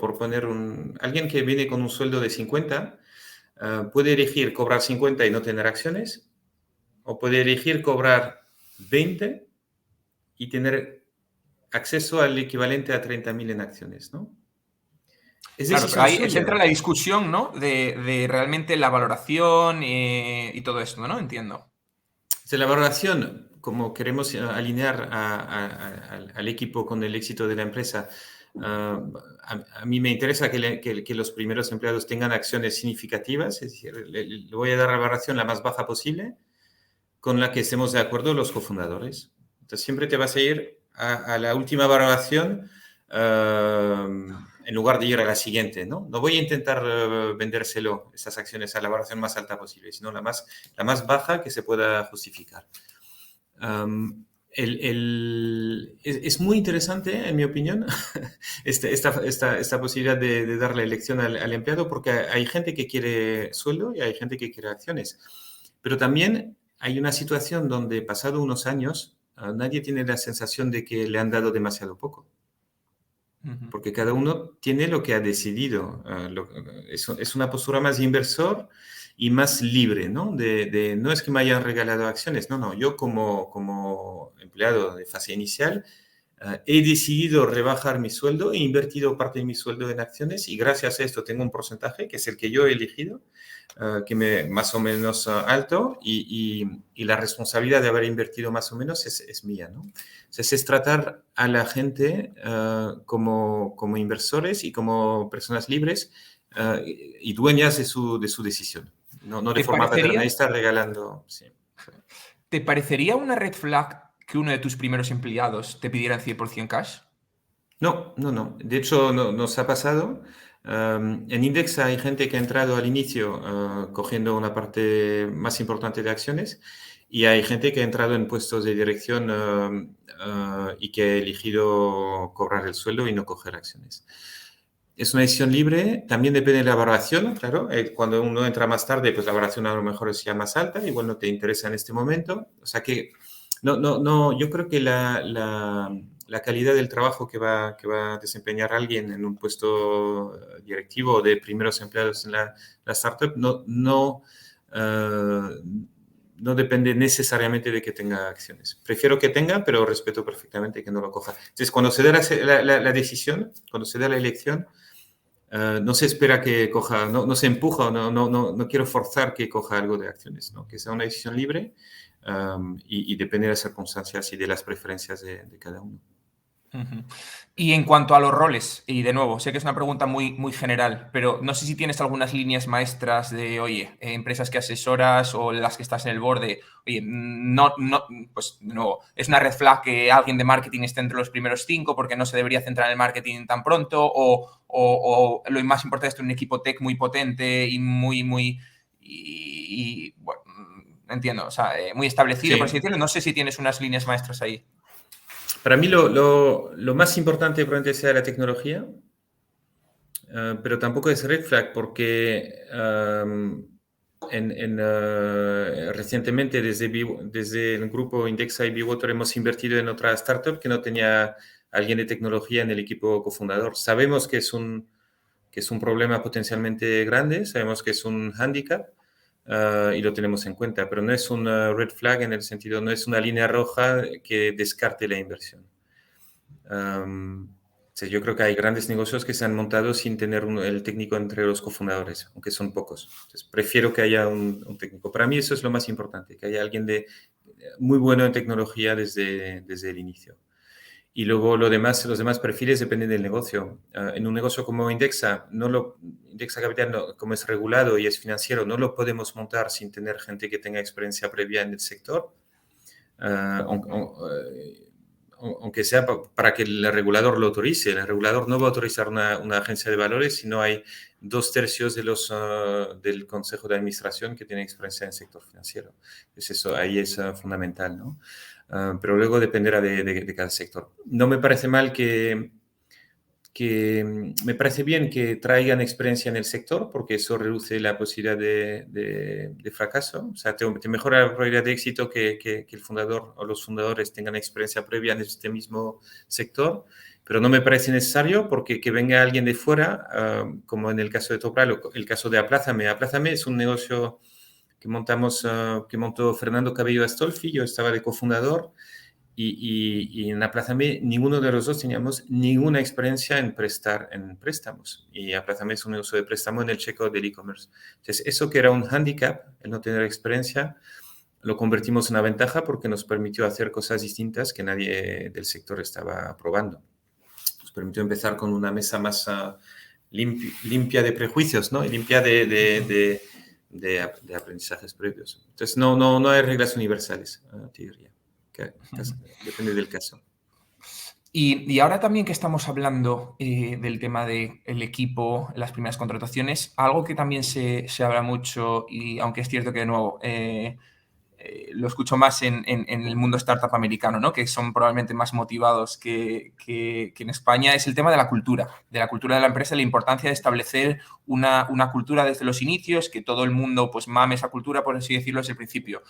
alguien que viene con un sueldo de 50, puede elegir cobrar 50 y no tener acciones, o puede elegir cobrar 20 y tener acceso al equivalente a 30.000 en acciones, ¿no? Es Claro, pero decisión ahí se entra suya. la discusión, ¿no? De realmente la valoración y todo esto, ¿no? Entiendo. De la valoración, como queremos alinear al equipo con el éxito de la empresa, a mí me interesa que los primeros empleados tengan acciones significativas, es decir, le voy a dar la valoración la más baja posible, con la que estemos de acuerdo los cofundadores. Entonces, siempre te vas a ir a la última valoración en lugar de ir a la siguiente, ¿no? No voy a intentar vendérselo, esas acciones, a la valoración más alta posible, sino la más baja que se pueda justificar. Es muy interesante, en mi opinión, esta posibilidad de dar la elección al empleado, porque hay gente que quiere sueldo y hay gente que quiere acciones. Pero también hay una situación donde, pasado unos años, nadie tiene la sensación de que le han dado demasiado poco, Ujú. porque cada uno tiene lo que ha decidido. Es una postura más de inversor y más libre, ¿no? No es que me hayan regalado acciones, no. Yo como empleado de fase inicial he decidido rebajar mi sueldo, he invertido parte de mi sueldo en acciones y gracias a esto tengo un porcentaje que es el que yo he elegido, más o menos alto y la responsabilidad de haber invertido más o menos es mía, ¿no? Entonces es tratar a la gente como inversores y como personas libres y dueñas de su decisión, no de ¿Te forma parecería, paternalista regalando. Sí. ¿Te parecería una red flag que uno de tus primeros empleados te pidiera el 100% cash? No, no, no. De hecho, nos ha pasado. En Index hay gente que ha entrado al inicio cogiendo una parte más importante de acciones y hay gente que ha entrado en puestos de dirección y que ha elegido cobrar el sueldo y no coger acciones. Es una decisión libre, también depende de la valoración, claro. Cuando uno entra más tarde, pues la valoración a lo mejor es ya más alta, igual no te interesa en este momento. O sea que no, yo creo que la calidad del trabajo que va a desempeñar alguien en un puesto directivo o de primeros empleados en la startup no, no depende necesariamente de que tenga acciones. Prefiero que tenga, pero respeto perfectamente que no lo coja. Entonces, cuando se da la decisión, cuando se da la elección, no se espera que coja, no se empuja, no quiero forzar que coja algo de acciones, ¿no? Que sea una decisión libre y depende de las circunstancias y de las preferencias de cada uno. Ujú. Y en cuanto a los roles, y de nuevo, sé que es una pregunta muy general, pero no sé si tienes algunas líneas maestras de, oye, empresas que asesoras o las que estás en el borde, oye, pues de nuevo, es una red flag que alguien de marketing esté entre los primeros 5 porque no se debería centrar en el marketing tan pronto, o lo más importante es tener un equipo tech muy potente y bueno, entiendo, o sea, muy establecido, por así Sí, decirlo. No sé si tienes unas líneas maestras ahí. para mí lo más importante probablemente sea la tecnología, pero tampoco es red flag porque recientemente desde el grupo Indexa y Bewater hemos invertido en otra startup que no tenía alguien de tecnología en el equipo cofundador. Sabemos que es un problema potencialmente grande, sabemos que es un hándicap y lo tenemos en cuenta, pero no es una red flag en el sentido, no es una línea roja que descarte la inversión. Sí, yo creo que hay grandes negocios que se han montado sin tener el técnico entre los cofundadores, aunque son pocos. Entonces, prefiero que haya un técnico. Para mí eso es lo más importante, que haya alguien muy bueno en tecnología desde el inicio. Y luego los demás perfiles dependen del negocio. En un negocio como Indexa, Indexa Capital, como es regulado y es financiero, no lo podemos montar sin tener gente que tenga experiencia previa en el sector. Aunque sea para que el regulador lo autorice. El regulador no va a autorizar una agencia de valores si no hay 2/3 del Consejo de Administración que tiene experiencia en el sector financiero. Pues eso ahí es fundamental, ¿no? Pero luego dependerá de cada sector. No me parece mal me parece bien que traigan experiencia en el sector porque eso reduce la posibilidad de fracaso. O sea, te mejora la probabilidad de éxito que el fundador o los fundadores tengan experiencia previa en este mismo sector, pero no me parece necesario porque que venga alguien de fuera, como en el caso de Topral o el caso de Aplázame. Aplázame es un negocio que montó Fernando Cabello Astolfi, yo estaba de cofundador. Y en Aplázame ninguno de los dos teníamos ninguna experiencia en prestar en préstamos. Y Aplázame es un uso de préstamo en el checkout del e-commerce. Entonces, eso que era un hándicap, el no tener experiencia, lo convertimos en una ventaja porque nos permitió hacer cosas distintas que nadie del sector estaba probando. Nos permitió empezar con una mesa más limpia de prejuicios, ¿no? Y limpia de aprendizajes previos. Entonces, no hay reglas universales, te diría. Depende del caso. Y ahora también que estamos hablando del tema del equipo, las primeras contrataciones, algo que también se habla mucho, y aunque es cierto que de nuevo lo escucho más en el mundo startup americano, ¿no? Que son probablemente más motivados que en España, es el tema de la cultura de la empresa, la importancia de establecer una cultura desde los inicios, que todo el mundo pues mame esa cultura, por así decirlo, desde el principio.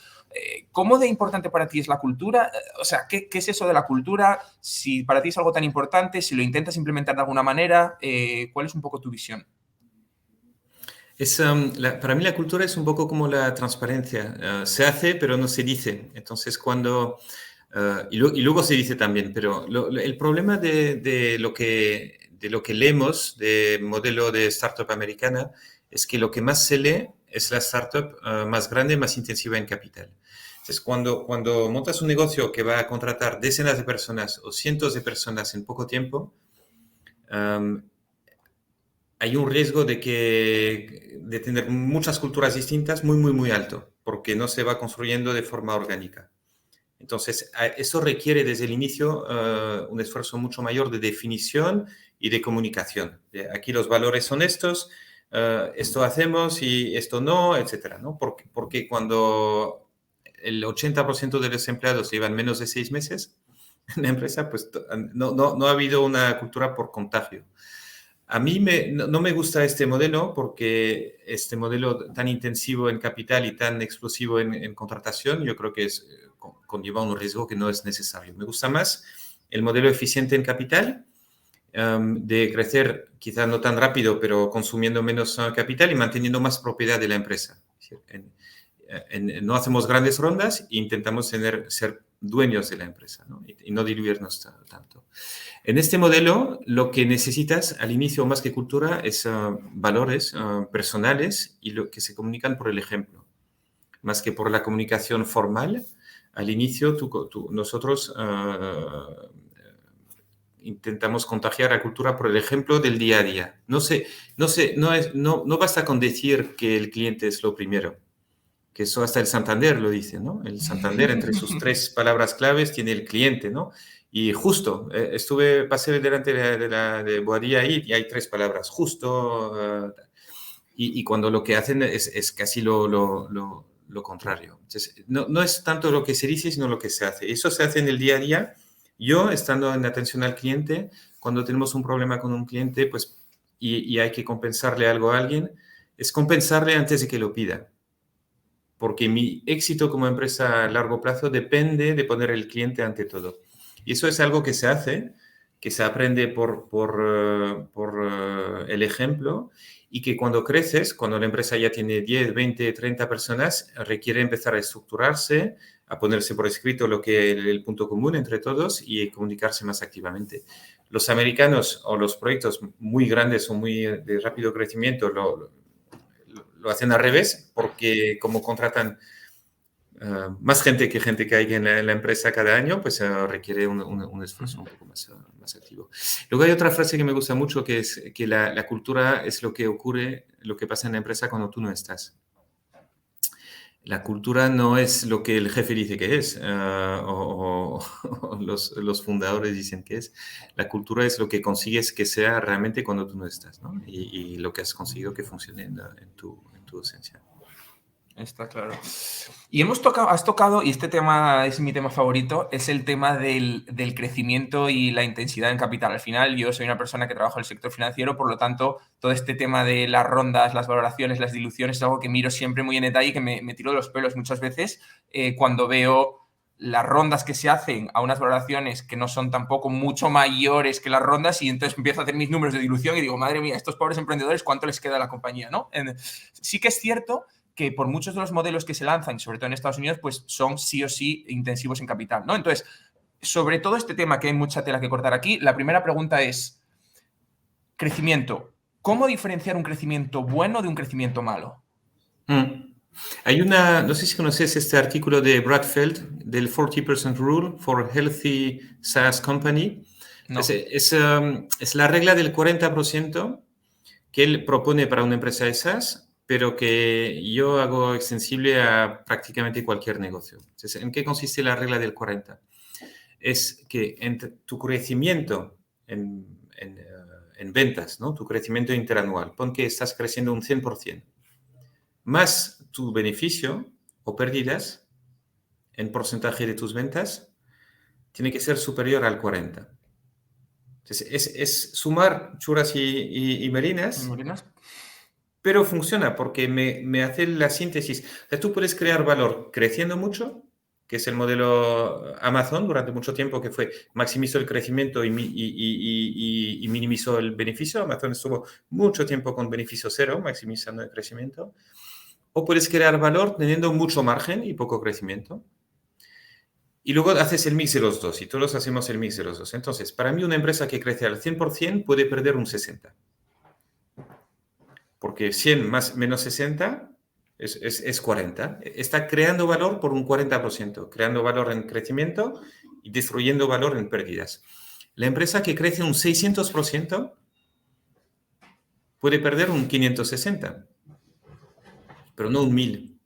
¿Cómo de importante para ti es la cultura? O sea, ¿qué es eso de la cultura? Si para ti es algo tan importante, si lo intentas implementar de alguna manera, ¿cuál es un poco tu visión? Para mí la cultura es un poco como la transparencia. Se hace, pero no se dice. Entonces, y luego se dice también, pero el problema de lo que leemos de modelo de startup americana es que lo que más se lee es la startup más grande, más intensiva en capital. Entonces, cuando montas un negocio que va a contratar decenas de personas o cientos de personas en poco tiempo, hay un riesgo de tener muchas culturas distintas muy alto, porque no se va construyendo de forma orgánica. Entonces, eso requiere desde el inicio un esfuerzo mucho mayor de definición y de comunicación. Aquí los valores son estos, esto hacemos y esto no, etcétera, ¿no? Porque cuando el 80% de los empleados llevan menos de 6 meses en la empresa, pues no ha habido una cultura por contagio. A mí no me gusta este modelo porque este modelo tan intensivo en capital y tan explosivo en contratación, yo creo que conlleva un riesgo que no es necesario. Me gusta más el modelo eficiente en capital, de crecer quizás no tan rápido, pero consumiendo menos capital y manteniendo más propiedad de la empresa. no hacemos grandes rondas e intentamos ser dueños de la empresa, ¿no? Y no diluirnos tanto. En este modelo, lo que necesitas al inicio, más que cultura, es valores personales y lo que se comunican por el ejemplo, más que por la comunicación formal. Al inicio, nosotros intentamos contagiar la cultura por el ejemplo del día a día. No basta con decir que el cliente es lo primero, que eso hasta el Santander lo dice, ¿no? El Santander, entre sus 3 palabras claves, tiene el cliente, ¿no? Y justo, pasé delante de Boadilla ahí y hay 3 palabras, justo, y cuando lo que hacen es casi lo contrario. Entonces, no es tanto lo que se dice, sino lo que se hace. Eso se hace en el día a día. Yo, estando en atención al cliente, cuando tenemos un problema con un cliente, pues, y hay que compensarle algo a alguien, es compensarle antes de que lo pida. Porque mi éxito como empresa a largo plazo depende de poner el cliente ante todo. Y eso es algo que se hace, que se aprende por el ejemplo, y que cuando creces, cuando la empresa ya tiene 10, 20, 30 personas, requiere empezar a estructurarse, a ponerse por escrito el punto común entre todos y comunicarse más activamente. Los americanos o los proyectos muy grandes o muy de rápido crecimiento lo hacen al revés, porque como contratan más gente que hay en la empresa cada año, pues requiere un esfuerzo un poco más activo. Luego hay otra frase que me gusta mucho, que es que la cultura es lo que ocurre, lo que pasa en la empresa cuando tú no estás. La cultura no es lo que el jefe dice que es, o los fundadores dicen que es. La cultura es lo que consigues que sea realmente cuando tú no estás, ¿no? Y lo que has conseguido que funcione en tu esencia. Está claro. Y has tocado, y este tema es mi tema favorito, es el tema del crecimiento y la intensidad en capital. Al final, yo soy una persona que trabaja en el sector financiero, por lo tanto, todo este tema de las rondas, las valoraciones, las diluciones, es algo que miro siempre muy en detalle y que me tiro de los pelos muchas veces cuando veo las rondas que se hacen a unas valoraciones que no son tampoco mucho mayores que las rondas, y entonces empiezo a hacer mis números de dilución y digo, madre mía, estos pobres emprendedores, ¿cuánto les queda a la compañía, ¿no? Sí que es cierto que por muchos de los modelos que se lanzan, sobre todo en Estados Unidos, pues son sí o sí intensivos en capital, ¿no? Entonces, sobre todo este tema, que hay mucha tela que cortar aquí, la primera pregunta es, crecimiento. ¿Cómo diferenciar un crecimiento bueno de un crecimiento malo? Hay no sé si conoces este artículo de Bradfeld, del 40% Rule for Healthy SaaS Company. No. Es la regla del 40% que él propone para una empresa de SaaS, pero que yo hago extensible a prácticamente cualquier negocio. Entonces, ¿en qué consiste la regla del 40? Es que entre tu crecimiento en ventas, ¿no? Tu crecimiento interanual, pon que estás creciendo un 100%, más tu beneficio o pérdidas en porcentaje de tus ventas, tiene que ser superior al 40%. Entonces, es sumar churas y merinas. Pero funciona porque me hace la síntesis. O sea, tú puedes crear valor creciendo mucho, que es el modelo Amazon durante mucho tiempo, que fue maximizó el crecimiento y minimizó el beneficio. Amazon estuvo mucho tiempo con beneficio cero, maximizando el crecimiento. O puedes crear valor teniendo mucho margen y poco crecimiento. Y luego haces el mix de los dos, y todos hacemos el mix de los dos. Entonces, para mí una empresa que crece al 100% puede perder un 60%. Porque 100 menos 60 es 40. Está creando valor por un 40%, creando valor en crecimiento y destruyendo valor en pérdidas. La empresa que crece un 600% puede perder un 560, pero no un 1000.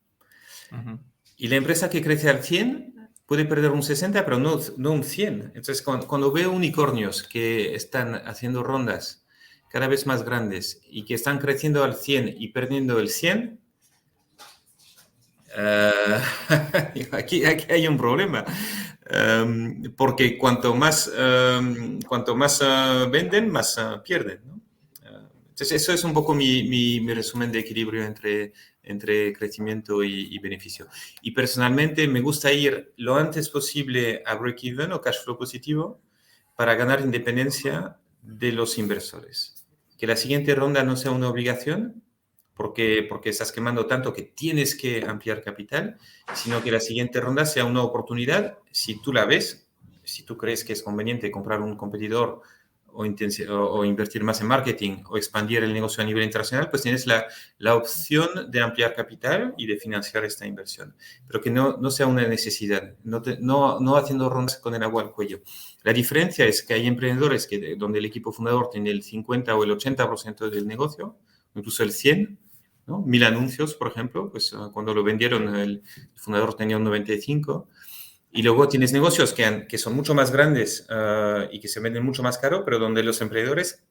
Uh-huh. Y la empresa que crece al 100 puede perder un 60, pero no un 100. Entonces, cuando veo unicornios que están haciendo rondas cada vez más grandes y que están creciendo al 100 y perdiendo el 100, aquí hay un problema. Porque cuanto más venden, más pierden, ¿no? Entonces, eso es un poco mi resumen de equilibrio entre crecimiento y beneficio. Y personalmente me gusta ir lo antes posible a break-even o cash flow positivo para ganar independencia de los inversores. Que la siguiente ronda no sea una obligación, porque estás quemando tanto que tienes que ampliar capital, sino que la siguiente ronda sea una oportunidad, si tú la ves, si tú crees que es conveniente comprar un competidor o invertir más en marketing o expandir el negocio a nivel internacional, pues tienes la opción de ampliar capital y de financiar esta inversión, pero que no sea una necesidad, no haciendo rondas con el agua al cuello. La diferencia es que hay emprendedores donde el equipo fundador tiene el 50 o el 80% del negocio, incluso el 100%, ¿no? 1000 anuncios, por ejemplo, pues cuando lo vendieron el fundador tenía un 95%. Y luego tienes negocios que son mucho más grandes y que se venden mucho más caro, pero donde los emprendedores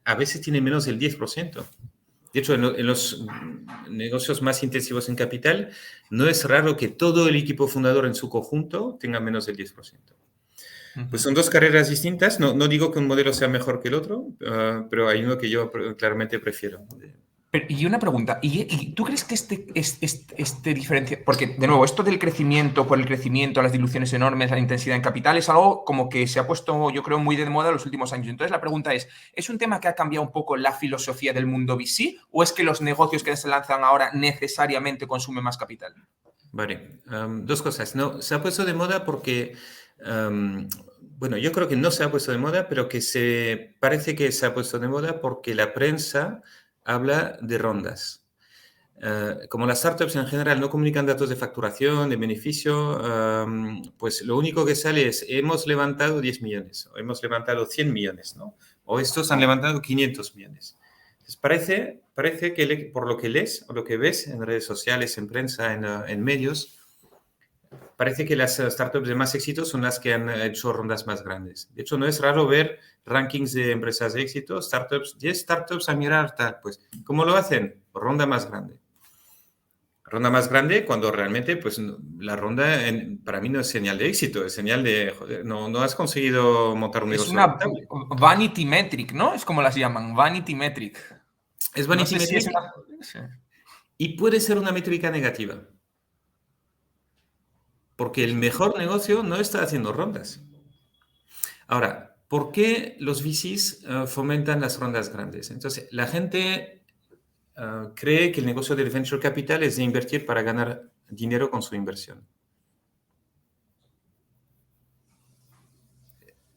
a veces tienen menos del 10%. De hecho, en los negocios más intensivos en capital, no es raro que todo el equipo fundador en su conjunto tenga menos del 10%. Pues son dos carreras distintas. No digo que un modelo sea mejor que el otro, pero hay uno que yo claramente prefiero. Y una pregunta, ¿y tú crees que este diferencia, porque de nuevo, esto del crecimiento por el crecimiento, las diluciones enormes, la intensidad en capital, es algo como que se ha puesto, yo creo, muy de moda en los últimos años? Entonces la pregunta ¿es un tema que ha cambiado un poco la filosofía del mundo VC o es que los negocios que se lanzan ahora necesariamente consumen más capital? Vale, dos cosas. No, se ha puesto de moda porque, bueno, yo creo que no se ha puesto de moda, pero que parece que se ha puesto de moda porque la prensa habla de rondas. Como las startups en general no comunican datos de facturación, de beneficio, pues lo único que sale es hemos levantado 10 millones, o hemos levantado 100 millones, ¿no? O estos han levantado 500 millones. Entonces parece que por lo que lees o lo que ves en redes sociales, en prensa, en medios, parece que las startups de más éxito son las que han hecho rondas más grandes. De hecho, no es raro ver rankings de empresas de éxito, 10 startups a mirar, tal. Pues, ¿cómo lo hacen? Ronda más grande. Ronda más grande cuando realmente, pues, la ronda para mí no es señal de éxito, es señal de, joder, no has conseguido montar un Es negocio una rentable. vanity metric, ¿no? Es como las llaman, vanity metric. Es No vanity sé si es metric una... Sí. y puede ser una métrica negativa. Porque el mejor negocio no está haciendo rondas. Ahora, ¿por qué los VCs fomentan las rondas grandes? Entonces, la gente cree que el negocio del venture capital es de invertir para ganar dinero con su inversión.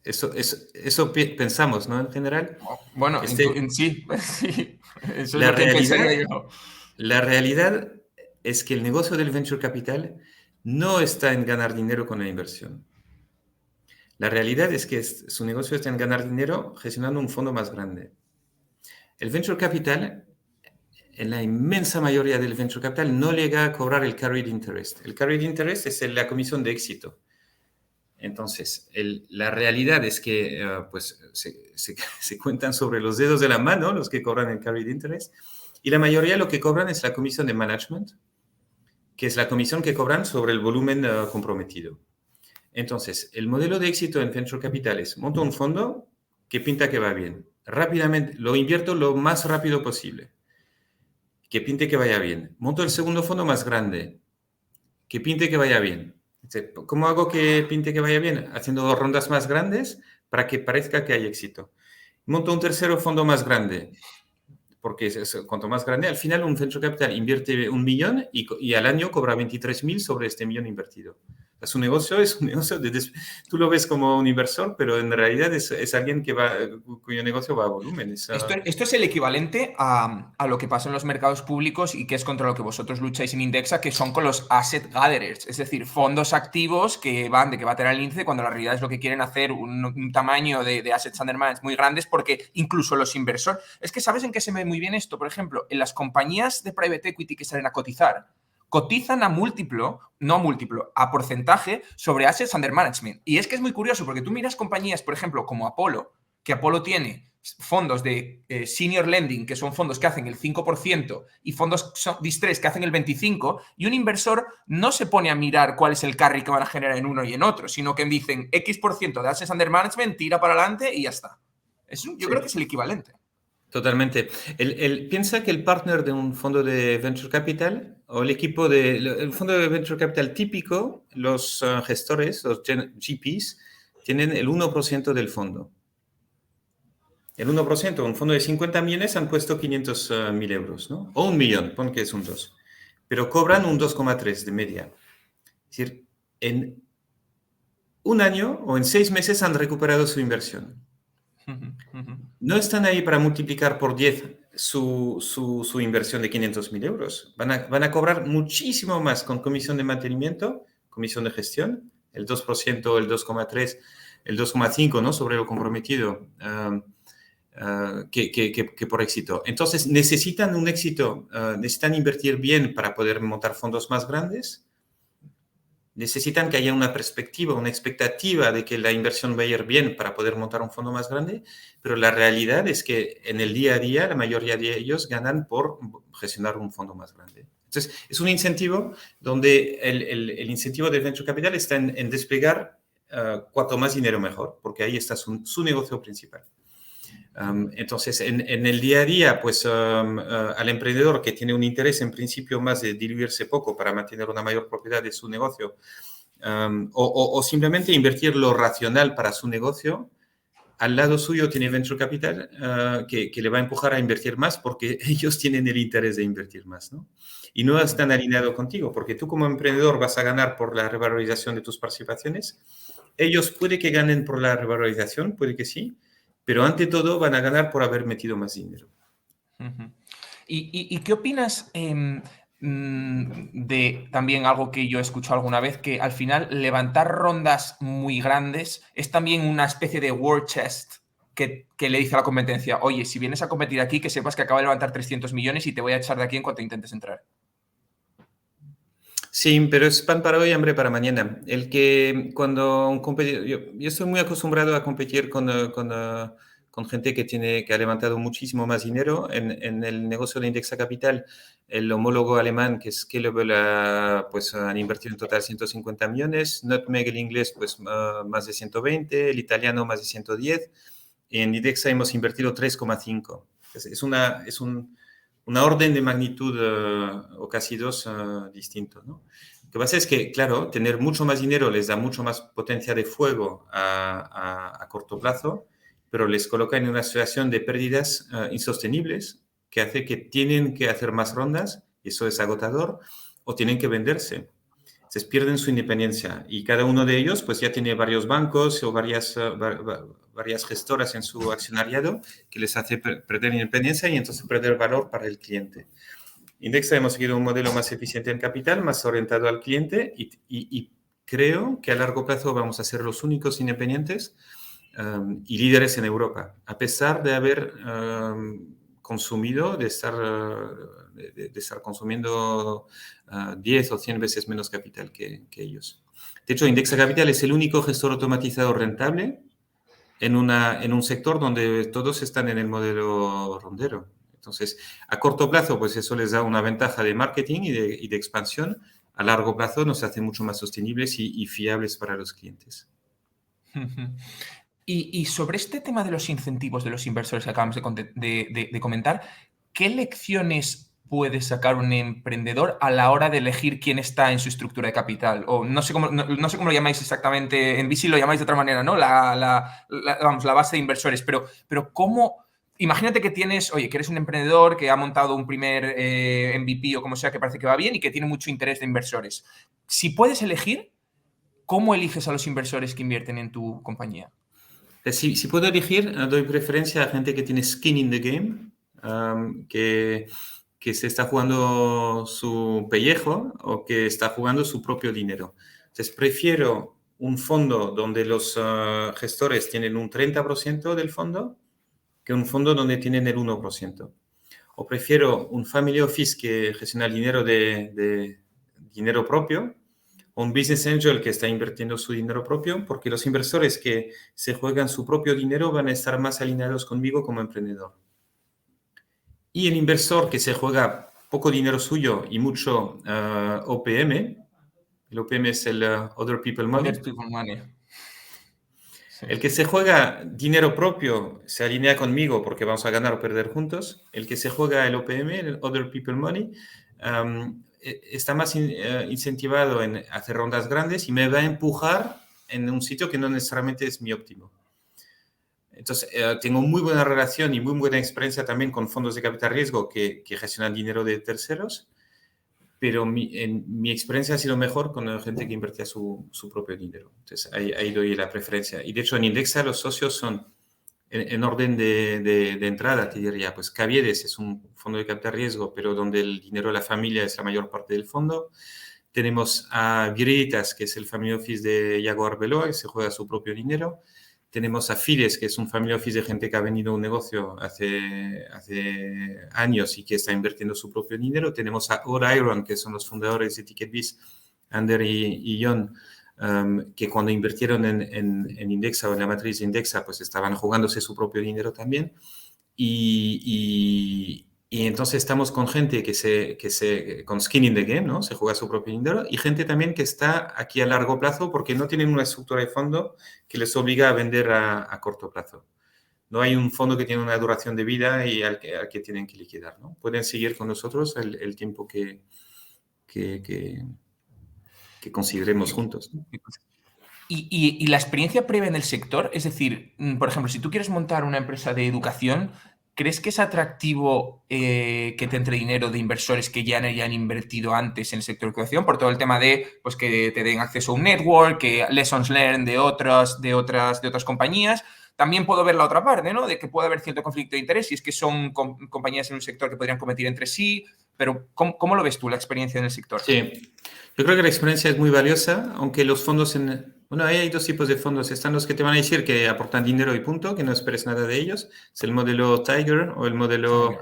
Eso pensamos, ¿no? En general. Bueno, sí, sí, eso es La lo que pensaría realidad, yo. la realidad es que el negocio del venture capital no está en ganar dinero con la inversión. La realidad es que su negocio está en ganar dinero gestionando un fondo más grande. El venture capital, en la inmensa mayoría del venture capital, no llega a cobrar el carried interest. El carried interest es la comisión de éxito. Entonces, la realidad es que pues, se cuentan sobre los dedos de la mano los que cobran el carried interest y la mayoría lo que cobran es la comisión de management, que es la comisión que cobran sobre el volumen comprometido. Entonces, el modelo de éxito en venture capital es monto un fondo que pinta que va bien. Rápidamente, lo invierto lo más rápido posible. Que pinte que vaya bien. Monto el segundo fondo más grande. Que pinte que vaya bien. ¿Cómo hago que pinte que vaya bien? Haciendo rondas más grandes para que parezca que hay éxito. Monto un tercero fondo más grande. Porque cuanto más grande, al final un venture capital invierte 1 millón y al año cobra 23.000 sobre este millón invertido. Su negocio es un negocio tú lo ves como un inversor, pero en realidad es alguien cuyo negocio va a volumen. Esto es el equivalente a lo que pasa en los mercados públicos y que es contra lo que vosotros lucháis en Indexa, que son con los asset gatherers, es decir, fondos activos que van de que va a tener el índice cuando la realidad es lo que quieren hacer un tamaño de assets under management muy grandes, porque incluso los inversores... Es que ¿sabes en qué se ve muy bien esto? Por ejemplo, en las compañías de private equity que salen a cotizan a múltiplo, no a múltiplo, a porcentaje sobre assets under management. Y es que es muy curioso porque tú miras compañías, por ejemplo, como Apollo, que Apollo tiene fondos de senior lending, que son fondos que hacen el 5%, y fondos distress que hacen el 25%, y un inversor no se pone a mirar cuál es el carry que van a generar en uno y en otro, sino que dicen X% de assets under management, tira para adelante y ya está. Yo creo que es el equivalente. Totalmente. Piensa que el partner de un fondo de venture capital o el fondo de venture capital típico, los gestores, los GPs, tienen el 1% del fondo. El 1%, un fondo de 50 millones han puesto 500.000 euros, ¿no? O 1 millón, pon que es un 2. Pero cobran un 2,3 de media. Es decir, en un año o en 6 meses han recuperado su inversión. No están ahí para multiplicar por 10 su inversión de 500.000 euros. Van a cobrar muchísimo más con comisión de mantenimiento, comisión de gestión, el 2%, el 2,3, el 2,5, ¿no? Sobre lo comprometido, que por éxito. Entonces, necesitan un éxito, necesitan invertir bien para poder montar fondos más grandes. Necesitan que haya una perspectiva, una expectativa de que la inversión va a ir bien para poder montar un fondo más grande, pero la realidad es que en el día a día la mayoría de ellos ganan por gestionar un fondo más grande. Entonces, es un incentivo donde el incentivo de Venture Capital está en desplegar cuanto más dinero mejor, porque ahí está su negocio principal. Entonces, en el día a día, pues al emprendedor que tiene un interés en principio más de diluirse poco para mantener una mayor propiedad de su negocio, o simplemente invertir lo racional para su negocio, al lado suyo tiene Venture Capital que le va a empujar a invertir más porque ellos tienen el interés de invertir más, ¿no? Y no están alineados contigo, porque tú como emprendedor vas a ganar por la revalorización de tus participaciones. Ellos puede que ganen por la revalorización, puede que sí, pero ante todo van a ganar por haber metido más dinero. ¿Y qué opinas de también algo que yo he escuchado alguna vez, que al final levantar rondas muy grandes es también una especie de war chest que le dice a la competencia, oye, si vienes a competir aquí, que sepas que acabo de levantar 300 millones y te voy a echar de aquí en cuanto intentes entrar? Sí, pero es pan para hoy, hambre para mañana. El que cuando un competidor, yo estoy muy acostumbrado a competir con gente que ha levantado muchísimo más dinero en el negocio de Indexa Capital. El homólogo alemán, que es Scalable, pues han invertido en total 150 millones. Nutmeg, el inglés, pues más de 120. El italiano, más de 110. Y en Indexa hemos invertido 3,5. Una orden de magnitud o casi dos distintos, ¿no? Lo que pasa es que, claro, tener mucho más dinero les da mucho más potencia de fuego a corto plazo, pero les coloca en una situación de pérdidas insostenibles que hace que tienen que hacer más rondas, y eso es agotador, o tienen que venderse. Entonces pierden su independencia y cada uno de ellos pues ya tiene varios bancos o varias gestoras en su accionariado que les hace perder independencia y entonces perder valor para el cliente. Indexa hemos seguido un modelo más eficiente en capital, más orientado al cliente y creo que a largo plazo vamos a ser los únicos independientes y líderes en Europa, a pesar de haber consumido, de estar consumiendo 10 o 100 veces menos capital que ellos. De hecho, Indexa Capital es el único gestor automatizado rentable en un sector donde todos están en el modelo rondero. Entonces, a corto plazo, pues eso les da una ventaja de marketing y de expansión. A largo plazo nos hace mucho más sostenibles y fiables para los clientes. Y sobre este tema de los incentivos de los inversores que acabamos de comentar, ¿qué lecciones puede sacar un emprendedor a la hora de elegir quién está en su estructura de capital? O no sé cómo lo llamáis exactamente, en VC lo llamáis de otra manera, ¿no? Vamos, la base de inversores, pero ¿cómo? Imagínate que que eres un emprendedor que ha montado un primer MVP o como sea que parece que va bien y que tiene mucho interés de inversores. Si puedes elegir, ¿cómo eliges a los inversores que invierten en tu compañía? Si puedo elegir, doy preferencia a gente que tiene skin in the game, que se está jugando su pellejo o que está jugando su propio dinero. Entonces, prefiero un fondo donde los gestores tienen un 30% del fondo que un fondo donde tienen el 1%. O prefiero un family office que gestiona el dinero de dinero propio, o un business angel que está invirtiendo su dinero propio, porque los inversores que se juegan su propio dinero van a estar más alineados conmigo como emprendedor. Y el inversor que se juega poco dinero suyo y mucho OPM, el OPM es el Other People Money. Other People Money. Sí. El que se juega dinero propio se alinea conmigo porque vamos a ganar o perder juntos. El que se juega el OPM, el Other People Money, está más incentivado en hacer rondas grandes y me va a empujar en un sitio que no necesariamente es mi óptimo. Entonces, tengo muy buena relación y muy buena experiencia también con fondos de capital riesgo que gestionan dinero de terceros, pero mi experiencia ha sido mejor con la gente que invertía su propio dinero. Entonces, ahí doy la preferencia. Y de hecho, en Indexa los socios son, en orden de entrada, te diría, pues Caviedes es un fondo de capital riesgo, pero donde el dinero de la familia es la mayor parte del fondo. Tenemos a Viriditas, que es el family office de Iago Arbeloa, que se juega su propio dinero. Tenemos a Fides, que es un family office de gente que ha venido a un negocio hace años y que está invirtiendo su propio dinero. Tenemos a Odd Iron, que son los fundadores de TicketBiz, Ander y John, que cuando invirtieron en Indexa o en la matriz de Indexa, pues estaban jugándose su propio dinero también. Y entonces estamos con gente con skin in the game, ¿no? Se juega su propio dinero y gente también que está aquí a largo plazo porque no tienen una estructura de fondo que les obliga a vender a corto plazo. No hay un fondo que tiene una duración de vida y al que tienen que liquidar, ¿no? Pueden seguir con nosotros el tiempo que consideremos juntos, ¿no? Y la experiencia previa en el sector, es decir, por ejemplo, si tú quieres montar una empresa de educación, ¿crees que es atractivo que te entre dinero de inversores que ya hayan invertido antes en el sector de educación? Por todo el tema de pues, que te den acceso a un network, que lessons learned de otras compañías. También puedo ver la otra parte, ¿no? De que puede haber cierto conflicto de interés si es que son compañías en un sector que podrían competir entre sí. Pero, ¿cómo lo ves tú, la experiencia en el sector? Sí, yo creo que la experiencia es muy valiosa, aunque los fondos Bueno, ahí hay dos tipos de fondos. Están los que te van a decir que aportan dinero y punto, que no esperes nada de ellos. Es el modelo Tiger o el modelo...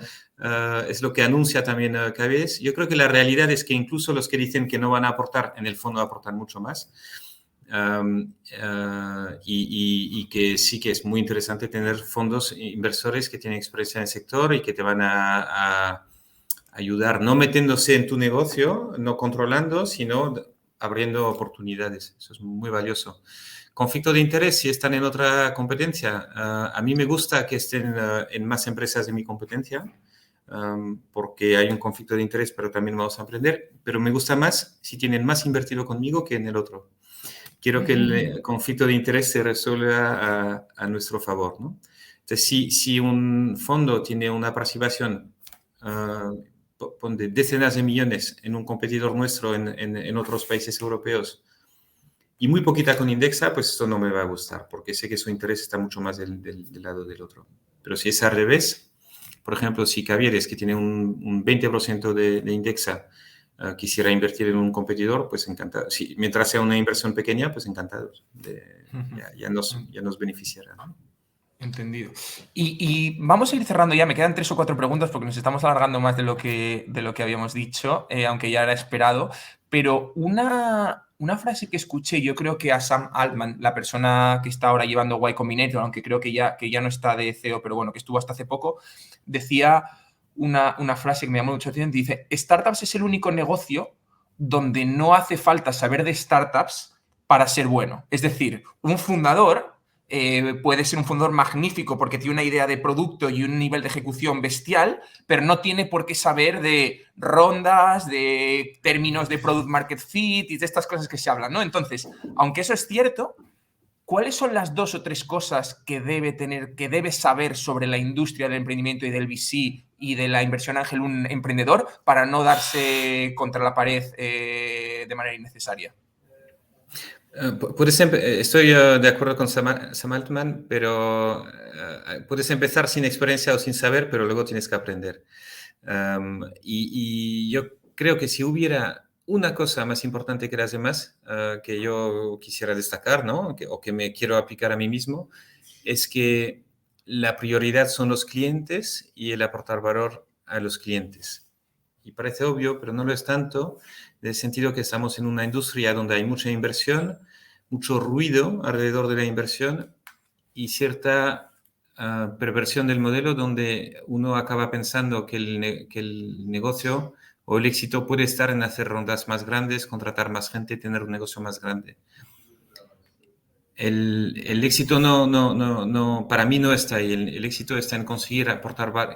es lo que anuncia también Caviedes. Yo creo que la realidad es que incluso los que dicen que no van a aportar, en el fondo aportan mucho más. Y que sí que es muy interesante tener fondos inversores que tienen experiencia en el sector y que te van a ayudar, no metiéndose en tu negocio, no controlando, sino abriendo oportunidades. Eso es muy valioso. Conflicto de interés, si están en otra competencia. A mí me gusta que estén en más empresas de mi competencia, porque hay un conflicto de interés, pero también vamos a aprender. Pero me gusta más si tienen más invertido conmigo que en el otro. Quiero que el conflicto de interés se resuelva a nuestro favor, ¿no? Entonces, si un fondo tiene una participación de decenas de millones en un competidor nuestro en otros países europeos y muy poquita con Indexa, pues esto no me va a gustar, porque sé que su interés está mucho más del lado del otro. Pero si es al revés, por ejemplo, si Cavieres, que tiene un 20% de Indexa, quisiera invertir en un competidor, pues encantado. Si, mientras sea una inversión pequeña, pues encantados. Ya nos beneficiará, ¿no? Entendido. Y vamos a ir cerrando ya. Me quedan 3 o 4 preguntas porque nos estamos alargando más de lo que habíamos dicho, aunque ya era esperado. Pero una frase que escuché, yo creo que a Sam Altman, la persona que está ahora llevando Y Combinator, aunque creo que ya no está de CEO, pero bueno, que estuvo hasta hace poco, decía una frase que me llamó mucho la atención. Dice, startups es el único negocio donde no hace falta saber de startups para ser bueno. Es decir, un fundador... puede ser un fundador magnífico porque tiene una idea de producto y un nivel de ejecución bestial, pero no tiene por qué saber de rondas, de términos de product market fit y de estas cosas que se hablan, ¿no? Entonces, aunque eso es cierto, ¿cuáles son las 2 o 3 cosas que debe saber sobre la industria del emprendimiento y del VC y de la inversión ángel un emprendedor para no darse contra la pared de manera innecesaria? Estoy de acuerdo con Sam Altman, pero puedes empezar sin experiencia o sin saber, pero luego tienes que aprender. Y yo creo que si hubiera una cosa más importante que las demás que yo quisiera destacar, ¿no? O que me quiero aplicar a mí mismo, es que la prioridad son los clientes y el aportar valor a los clientes. Y parece obvio, pero no lo es tanto, en el sentido que estamos en una industria donde hay mucha inversión, mucho ruido alrededor de la inversión y cierta perversión del modelo donde uno acaba pensando que el negocio o el éxito puede estar en hacer rondas más grandes, contratar más gente, tener un negocio más grande. El éxito no, para mí no está ahí. El éxito está en conseguir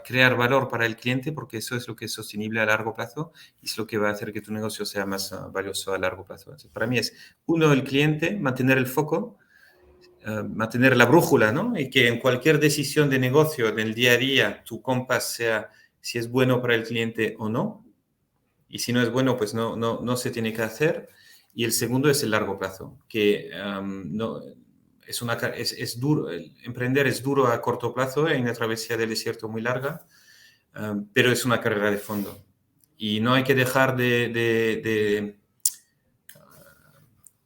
crear valor para el cliente, porque eso es lo que es sostenible a largo plazo y es lo que va a hacer que tu negocio sea más valioso a largo plazo. Entonces, para mí es, uno, el cliente, mantener el foco, mantener la brújula, ¿no? Y que en cualquier decisión de negocio del día a día tu compás sea si es bueno para el cliente o no. Y si no es bueno, pues no se tiene que hacer. Y el segundo es el largo plazo, que no, es duro. Emprender es duro a corto plazo, hay una travesía del desierto muy larga, pero es una carrera de fondo. Y no hay que dejar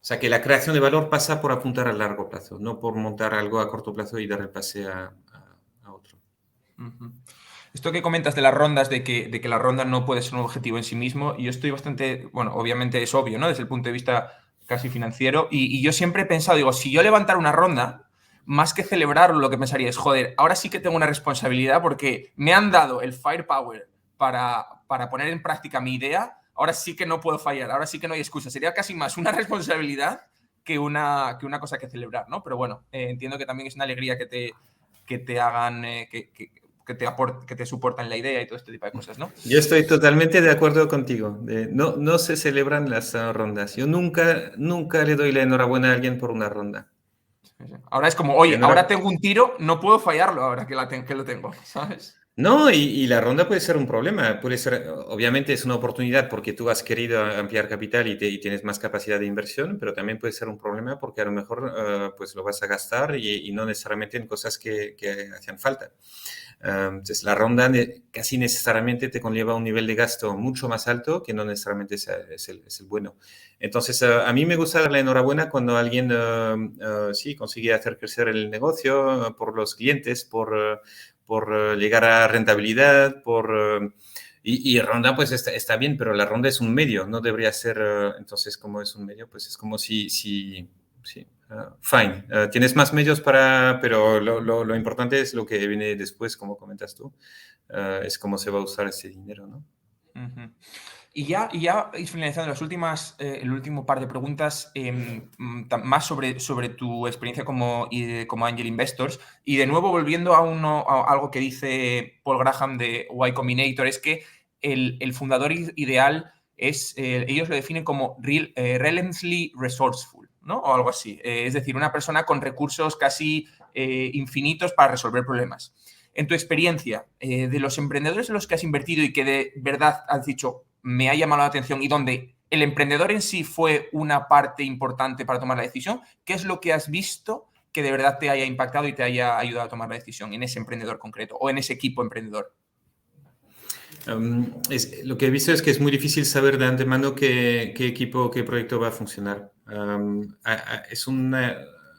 o sea, que la creación de valor pasa por apuntar a largo plazo, no por montar algo a corto plazo y dar el pase a otro. Uh-huh. Esto que comentas de las rondas, de que la ronda no puede ser un objetivo en sí mismo, yo estoy bastante, bueno, obviamente es obvio, ¿no? Desde el punto de vista casi financiero, y yo siempre he pensado, digo, si yo levantara una ronda, más que celebrarlo, lo que pensaría es, joder, ahora sí que tengo una responsabilidad porque me han dado el firepower para poner en práctica mi idea, ahora sí que no puedo fallar, ahora sí que no hay excusa. Sería casi más una responsabilidad que una cosa que celebrar, ¿no? Pero bueno, entiendo que también es una alegría que te hagan, que te soportan la idea y todo este tipo de cosas, ¿no? Yo estoy totalmente de acuerdo contigo. No se celebran las rondas. Yo nunca le doy la enhorabuena a alguien por una ronda. Ahora es como, oye, ahora tengo un tiro, no puedo fallarlo ahora que lo tengo, ¿sabes? No, y la ronda puede ser un problema. Puede ser, obviamente es una oportunidad porque tú has querido ampliar capital y tienes más capacidad de inversión, pero también puede ser un problema porque a lo mejor pues lo vas a gastar y no necesariamente en cosas que hacían falta. Entonces, la ronda casi necesariamente te conlleva un nivel de gasto mucho más alto que no necesariamente es el bueno. Entonces, a mí me gusta dar la enhorabuena cuando alguien sí consigue hacer crecer el negocio por los clientes, por llegar a rentabilidad, y ronda pues está bien, pero la ronda es un medio, no debería ser, entonces como es un medio, pues es como si sí, fine, tienes más medios pero lo importante es lo que viene después, como comentas tú, es cómo se va a usar ese dinero, ¿no? Uh-huh. Y ya finalizando el último par de preguntas, más sobre tu experiencia como Angel Investors, y de nuevo volviendo a algo que dice Paul Graham de Y Combinator, es que el fundador ideal es, ellos lo definen como relentlessly resourceful, ¿no? O algo así. Es decir, una persona con recursos casi infinitos para resolver problemas. En tu experiencia, de los emprendedores en los que has invertido y que de verdad has dicho, me ha llamado la atención, y donde el emprendedor en sí fue una parte importante para tomar la decisión, ¿qué es lo que has visto que de verdad te haya impactado y te haya ayudado a tomar la decisión en ese emprendedor concreto o en ese equipo emprendedor? Lo que he visto es que es muy difícil saber de antemano qué equipo, qué proyecto va a funcionar. O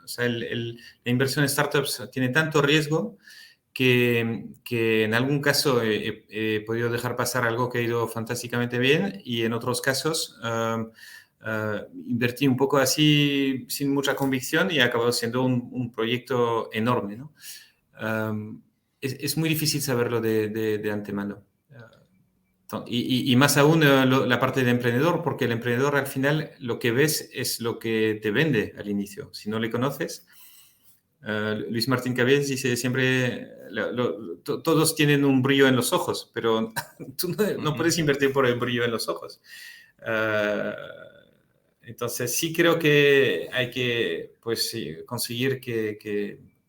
sea, la inversión en startups tiene tanto riesgo que en algún caso he podido dejar pasar algo que ha ido fantásticamente bien, y en otros casos invertí un poco así sin mucha convicción y ha acabado siendo un proyecto enorme, ¿no? Es muy difícil saberlo de antemano. Y más aún la parte del emprendedor, porque el emprendedor al final lo que ves es lo que te vende al inicio. Si no le conoces, Luis Martín Cabez dice siempre, todos tienen un brillo en los ojos, pero tú no puedes invertir por el brillo en los ojos. Entonces sí creo que hay que pues, conseguir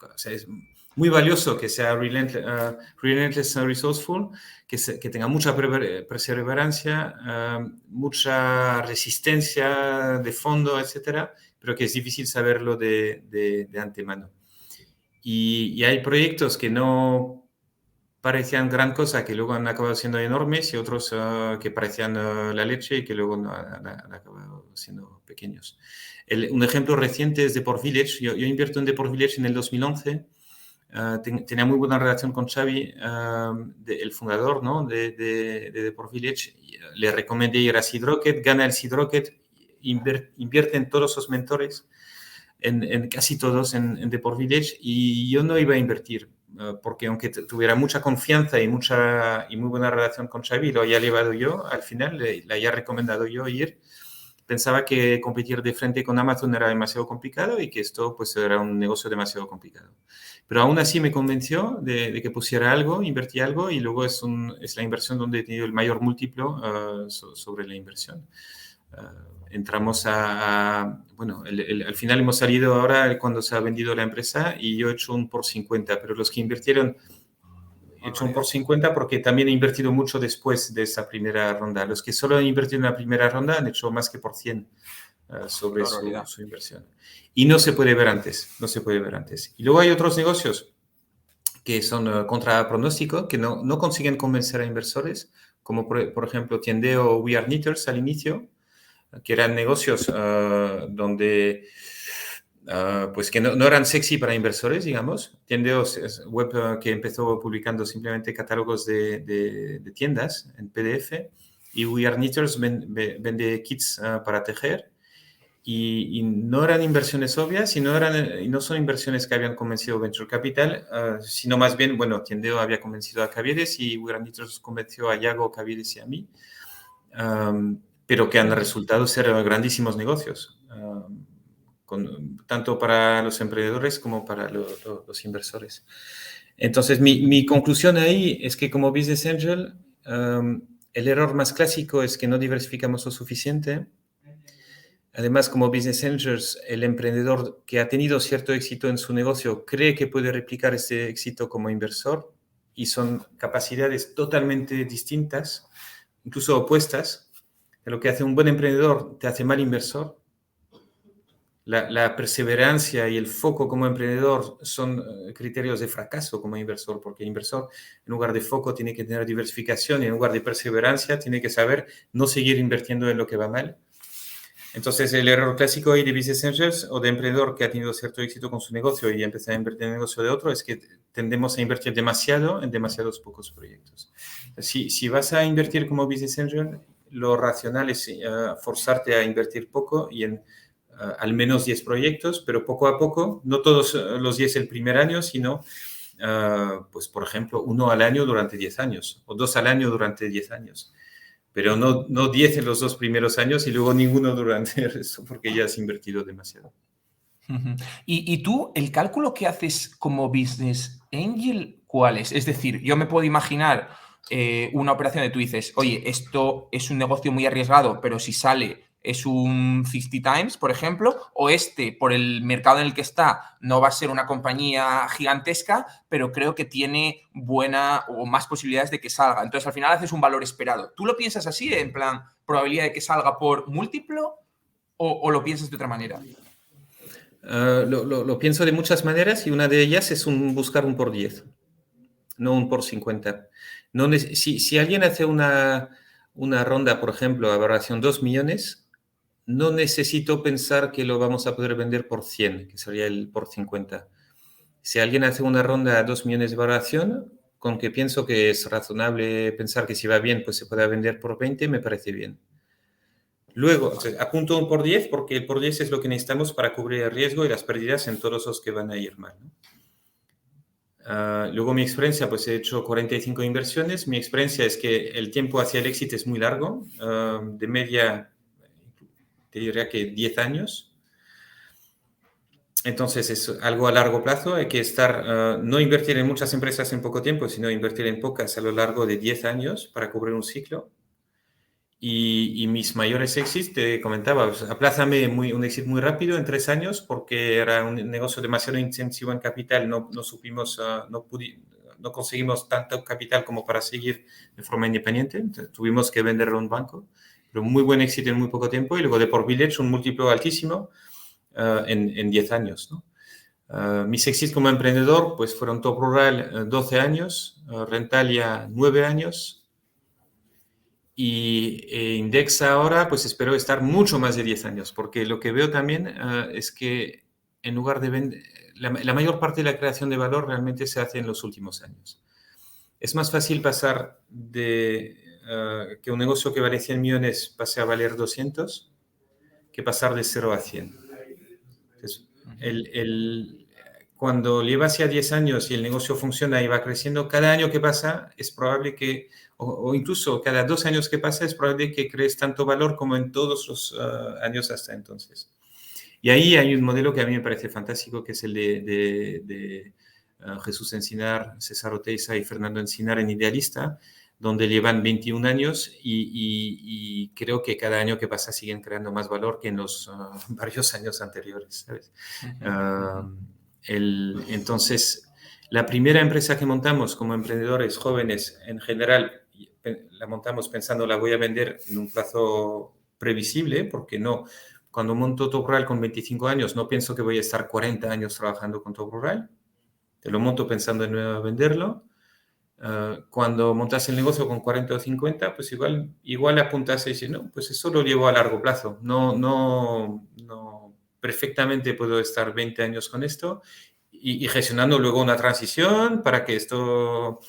o sea, es muy valioso que sea relentless resourceful, que tenga mucha perseverancia, mucha resistencia de fondo, etcétera, pero que es difícil saberlo de antemano. Y hay proyectos que no parecían gran cosa, que luego han acabado siendo enormes, y otros que parecían la leche y que luego han acabado siendo pequeños. Un ejemplo reciente es Deport Village. Yo invierto en Deport Village en el 2011. Tenía muy buena relación con Xavi, el fundador, ¿no? de Deport Village. Le recomendé ir a Seed Rocket, gana el Seed Rocket, invierte en todos sus mentores, en casi todos en Deport Village, y yo no iba a invertir, porque aunque tuviera mucha confianza y muy buena relación con Xavi, lo haya llevado yo, al final le haya recomendado yo ir, pensaba que competir de frente con Amazon era demasiado complicado y que esto pues era un negocio demasiado complicado. Pero aún así me convenció de que pusiera algo, invertí algo, y luego es la inversión donde he tenido el mayor múltiplo sobre la inversión. Entramos bueno, al final hemos salido ahora cuando se ha vendido la empresa y yo he hecho un por 50, pero los que invirtieron, he hecho un por 50 porque también he invertido mucho después de esa primera ronda. Los que solo han invertido en la primera ronda han hecho más que por 100 sobre su inversión. Y no se puede ver antes, no se puede ver antes. Y luego hay otros negocios que son contra pronóstico, que no consiguen convencer a inversores, como por ejemplo Tiendeo o We Are Knitters al inicio, que eran negocios donde pues que no eran sexy para inversores, digamos. Tiendeo es web que empezó publicando simplemente catálogos de tiendas en PDF, y We Are Knitters vende kits para tejer. Y no eran inversiones obvias y no son inversiones que habían convencido Venture Capital, sino más bien, bueno, Tiendeo había convencido a Caviedes y We Are Knitters convenció a Yago, Caviedes y a mí. Pero que han resultado ser grandísimos negocios, tanto para los emprendedores como para los inversores. Entonces, mi conclusión ahí es que como Business Angel, el error más clásico es que no diversificamos lo suficiente. Además, como Business Angels, el emprendedor que ha tenido cierto éxito en su negocio cree que puede replicar ese éxito como inversor, y son capacidades totalmente distintas, incluso opuestas. Lo que hace un buen emprendedor te hace mal inversor. La perseverancia y el foco como emprendedor son criterios de fracaso como inversor, porque el inversor, en lugar de foco, tiene que tener diversificación, y en lugar de perseverancia tiene que saber no seguir invirtiendo en lo que va mal. Entonces, el error clásico ahí de Business Angels o de emprendedor que ha tenido cierto éxito con su negocio y empezar a invertir en el negocio de otro es que tendemos a invertir demasiado en demasiados pocos proyectos. Si vas a invertir como Business Angel, lo racional es forzarte a invertir poco y en al menos 10 proyectos, pero poco a poco, no todos los 10 el primer año, sino, pues, por ejemplo, 1 al año durante 10 años o 2 al año durante 10 años. Pero no 10 en los 2 primeros años y luego ninguno durante el resto, porque ya has invertido demasiado. ¿Y tú, el cálculo que haces como Business Angel, cuál es? Es decir, yo me puedo imaginar una operación de tú dices, oye, esto es un negocio muy arriesgado, pero si sale es un 50 times, por ejemplo, o por el mercado en el que está, no va a ser una compañía gigantesca, pero creo que tiene buena o más posibilidades de que salga. Entonces, al final haces un valor esperado. ¿Tú lo piensas así, en plan, probabilidad de que salga por múltiplo, o lo piensas de otra manera? Lo pienso de muchas maneras, y una de ellas es buscar un por 10, no un por 50. Si alguien hace una ronda, por ejemplo, a valoración 2 millones, no necesito pensar que lo vamos a poder vender por 100, que sería el por 50. Si alguien hace una ronda a 2 millones de valoración, con que pienso que es razonable pensar que si va bien, pues se pueda vender por 20, me parece bien. Luego, apunto un por 10 porque el por 10 es lo que necesitamos para cubrir el riesgo y las pérdidas en todos los que van a ir mal, ¿no? Luego mi experiencia, pues he hecho 45 inversiones. Mi experiencia es que el tiempo hacia el éxito es muy largo, de media, te diría que 10 años. Entonces es algo a largo plazo, hay que no invertir en muchas empresas en poco tiempo, sino invertir en pocas a lo largo de 10 años para cubrir un ciclo. Y mis mayores éxitos, te comentaba, pues, aplázame un éxito muy rápido en 3 años porque era un negocio demasiado intensivo en capital, no supimos, no conseguimos tanto capital como para seguir de forma independiente. Entonces, tuvimos que venderlo a un banco, pero muy buen éxito en muy poco tiempo, y luego de por Village un múltiplo altísimo en 10 años, ¿no? Mis éxitos como emprendedor pues fueron Top Rural 12 años, Rentalia 9 años, y Indexa ahora, pues espero estar mucho más de 10 años, porque lo que veo también es que en lugar de vender, la mayor parte de la creación de valor realmente se hace en los últimos años. Es más fácil pasar de que un negocio que vale 100 millones pase a valer 200 que pasar de 0 a 100. Entonces, cuando llevas ya 10 años y el negocio funciona y va creciendo, cada año que pasa es probable que, o incluso cada 2 años que pasa, es probable que crees tanto valor como en todos los años hasta entonces. Y ahí hay un modelo que a mí me parece fantástico, que es el de Jesús Encinar, César Oteiza y Fernando Encinar en Idealista, donde llevan 21 años y creo que cada año que pasa siguen creando más valor que en los varios años anteriores, ¿sabes? Entonces, la primera empresa que montamos como emprendedores jóvenes en general, la montamos pensando la voy a vender en un plazo previsible, porque no, cuando monto Top Rural con 25 años no pienso que voy a estar 40 años trabajando con Top Rural, te lo monto pensando en venderlo. Cuando montas el negocio con 40 o 50, pues igual apuntas y dices, no, pues eso lo llevo a largo plazo. No, perfectamente puedo estar 20 años con esto y gestionando luego una transición para que esto...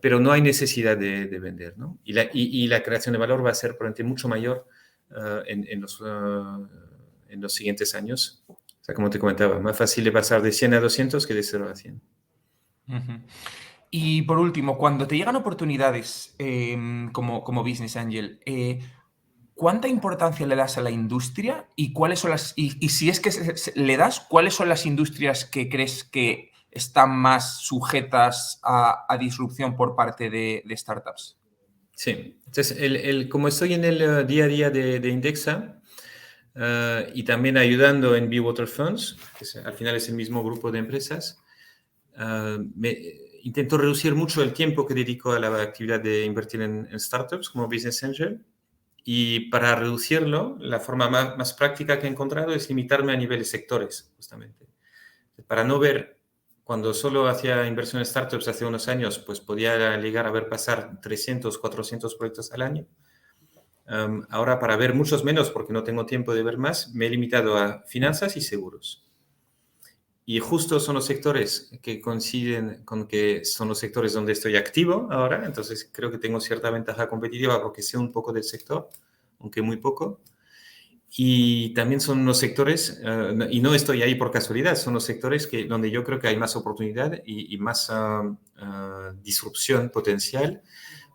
Pero no hay necesidad de vender, ¿no? Y la creación de valor va a ser probablemente mucho mayor en los siguientes años. O sea, como te comentaba, más fácil de pasar de 100 a 200 que de 0 a 100. Y por último, cuando te llegan oportunidades como Business Angel, ¿cuánta importancia le das a la industria y cuáles son y si es que le das, cuáles son las industrias que crees que están más sujetas a disrupción por parte de startups? Sí, entonces como estoy en el día a día de Indexa y también ayudando en Be Water Funds, que al final es el mismo grupo de empresas, intento reducir mucho el tiempo que dedico a la actividad de invertir en startups como Business Angel. Y para reducirlo, la forma más práctica que he encontrado es limitarme a niveles sectores, justamente. Para no ver, cuando solo hacía inversión en startups hace unos años, pues podía llegar a ver pasar 300, 400 proyectos al año. Ahora, para ver muchos menos, porque no tengo tiempo de ver más, me he limitado a finanzas y seguros. Y justo son los sectores que coinciden con que son los sectores donde estoy activo ahora, entonces creo que tengo cierta ventaja competitiva porque sé un poco del sector, aunque muy poco. Y también son los sectores, y no estoy ahí por casualidad, son los sectores donde yo creo que hay más oportunidad y más disrupción potencial,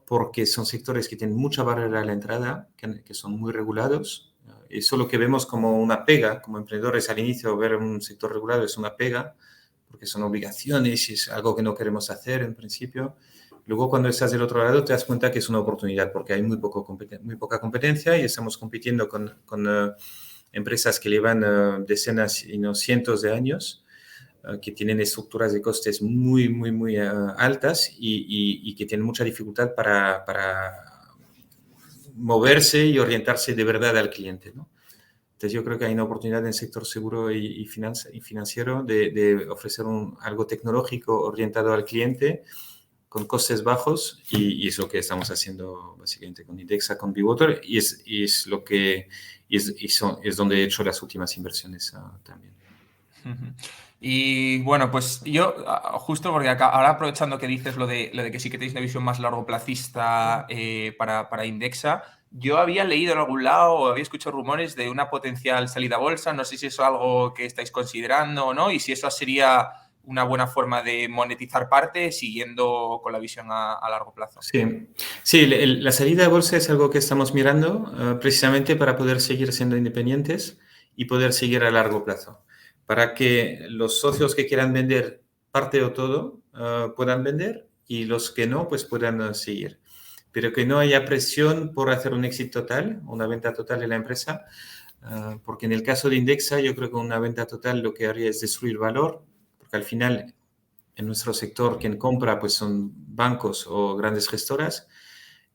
porque son sectores que tienen mucha barrera a la entrada, que son muy regulados. Eso lo que vemos como una pega, como emprendedores al inicio, ver un sector regulado es una pega, porque son obligaciones y es algo que no queremos hacer en principio. Luego, cuando estás del otro lado, te das cuenta que es una oportunidad, porque hay muy poca competencia y estamos compitiendo con empresas que llevan decenas y no cientos de años, que tienen estructuras de costes muy altas y que tienen mucha dificultad para moverse y orientarse de verdad al cliente, ¿no? Entonces yo creo que hay una oportunidad en el sector seguro y financiero de ofrecer algo tecnológico orientado al cliente con costes bajos y es lo que estamos haciendo básicamente con Indexa, con Bewater y es lo que es donde he hecho las últimas inversiones también. Y bueno, pues yo, justo porque ahora aprovechando que dices lo de que sí que tenéis una visión más largoplacista para Indexa, yo había leído en algún lado o había escuchado rumores de una potencial salida a bolsa, no sé si eso es algo que estáis considerando o no, y si eso sería una buena forma de monetizar parte siguiendo con la visión a largo plazo. Sí, la salida a bolsa es algo que estamos mirando precisamente para poder seguir siendo independientes y poder seguir a largo plazo, para que los socios que quieran vender parte o todo puedan vender y los que no, pues puedan seguir. Pero que no haya presión por hacer un éxito total, una venta total de la empresa, porque en el caso de Indexa yo creo que una venta total lo que haría es destruir valor, porque al final en nuestro sector quien compra pues son bancos o grandes gestoras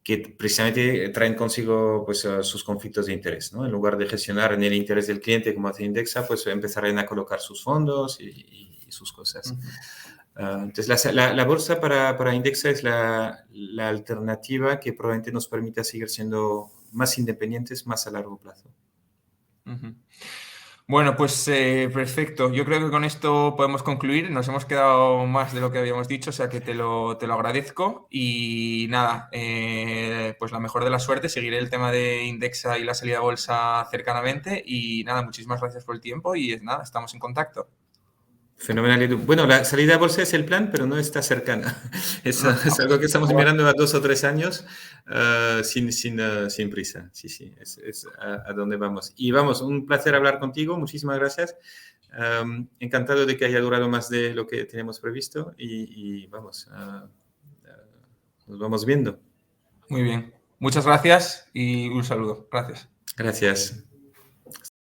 que precisamente traen consigo pues sus conflictos de interés, ¿no? En lugar de gestionar en el interés del cliente como hace Indexa, pues empezarán a colocar sus fondos y sus cosas. Entonces la bolsa para Indexa es la alternativa que probablemente nos permita seguir siendo más independientes más a largo plazo. Bueno, pues perfecto. Yo creo que con esto podemos concluir. Nos hemos quedado más de lo que habíamos dicho, o sea que te lo agradezco. Y nada, pues la mejor de la suerte. Seguiré el tema de Indexa y la salida a bolsa cercanamente. Y nada, muchísimas gracias por el tiempo y nada, estamos en contacto. Fenomenal, Edu. Bueno, la salida a bolsa es el plan, pero no está cercana. Es algo que estamos Bueno. mirando a 2 o 3 años sin prisa. Sí, es a dónde vamos. Y vamos, un placer hablar contigo. Muchísimas gracias. Encantado de que haya durado más de lo que teníamos previsto y vamos, nos vamos viendo. Muy bien. Muchas gracias y un saludo. Gracias. Gracias.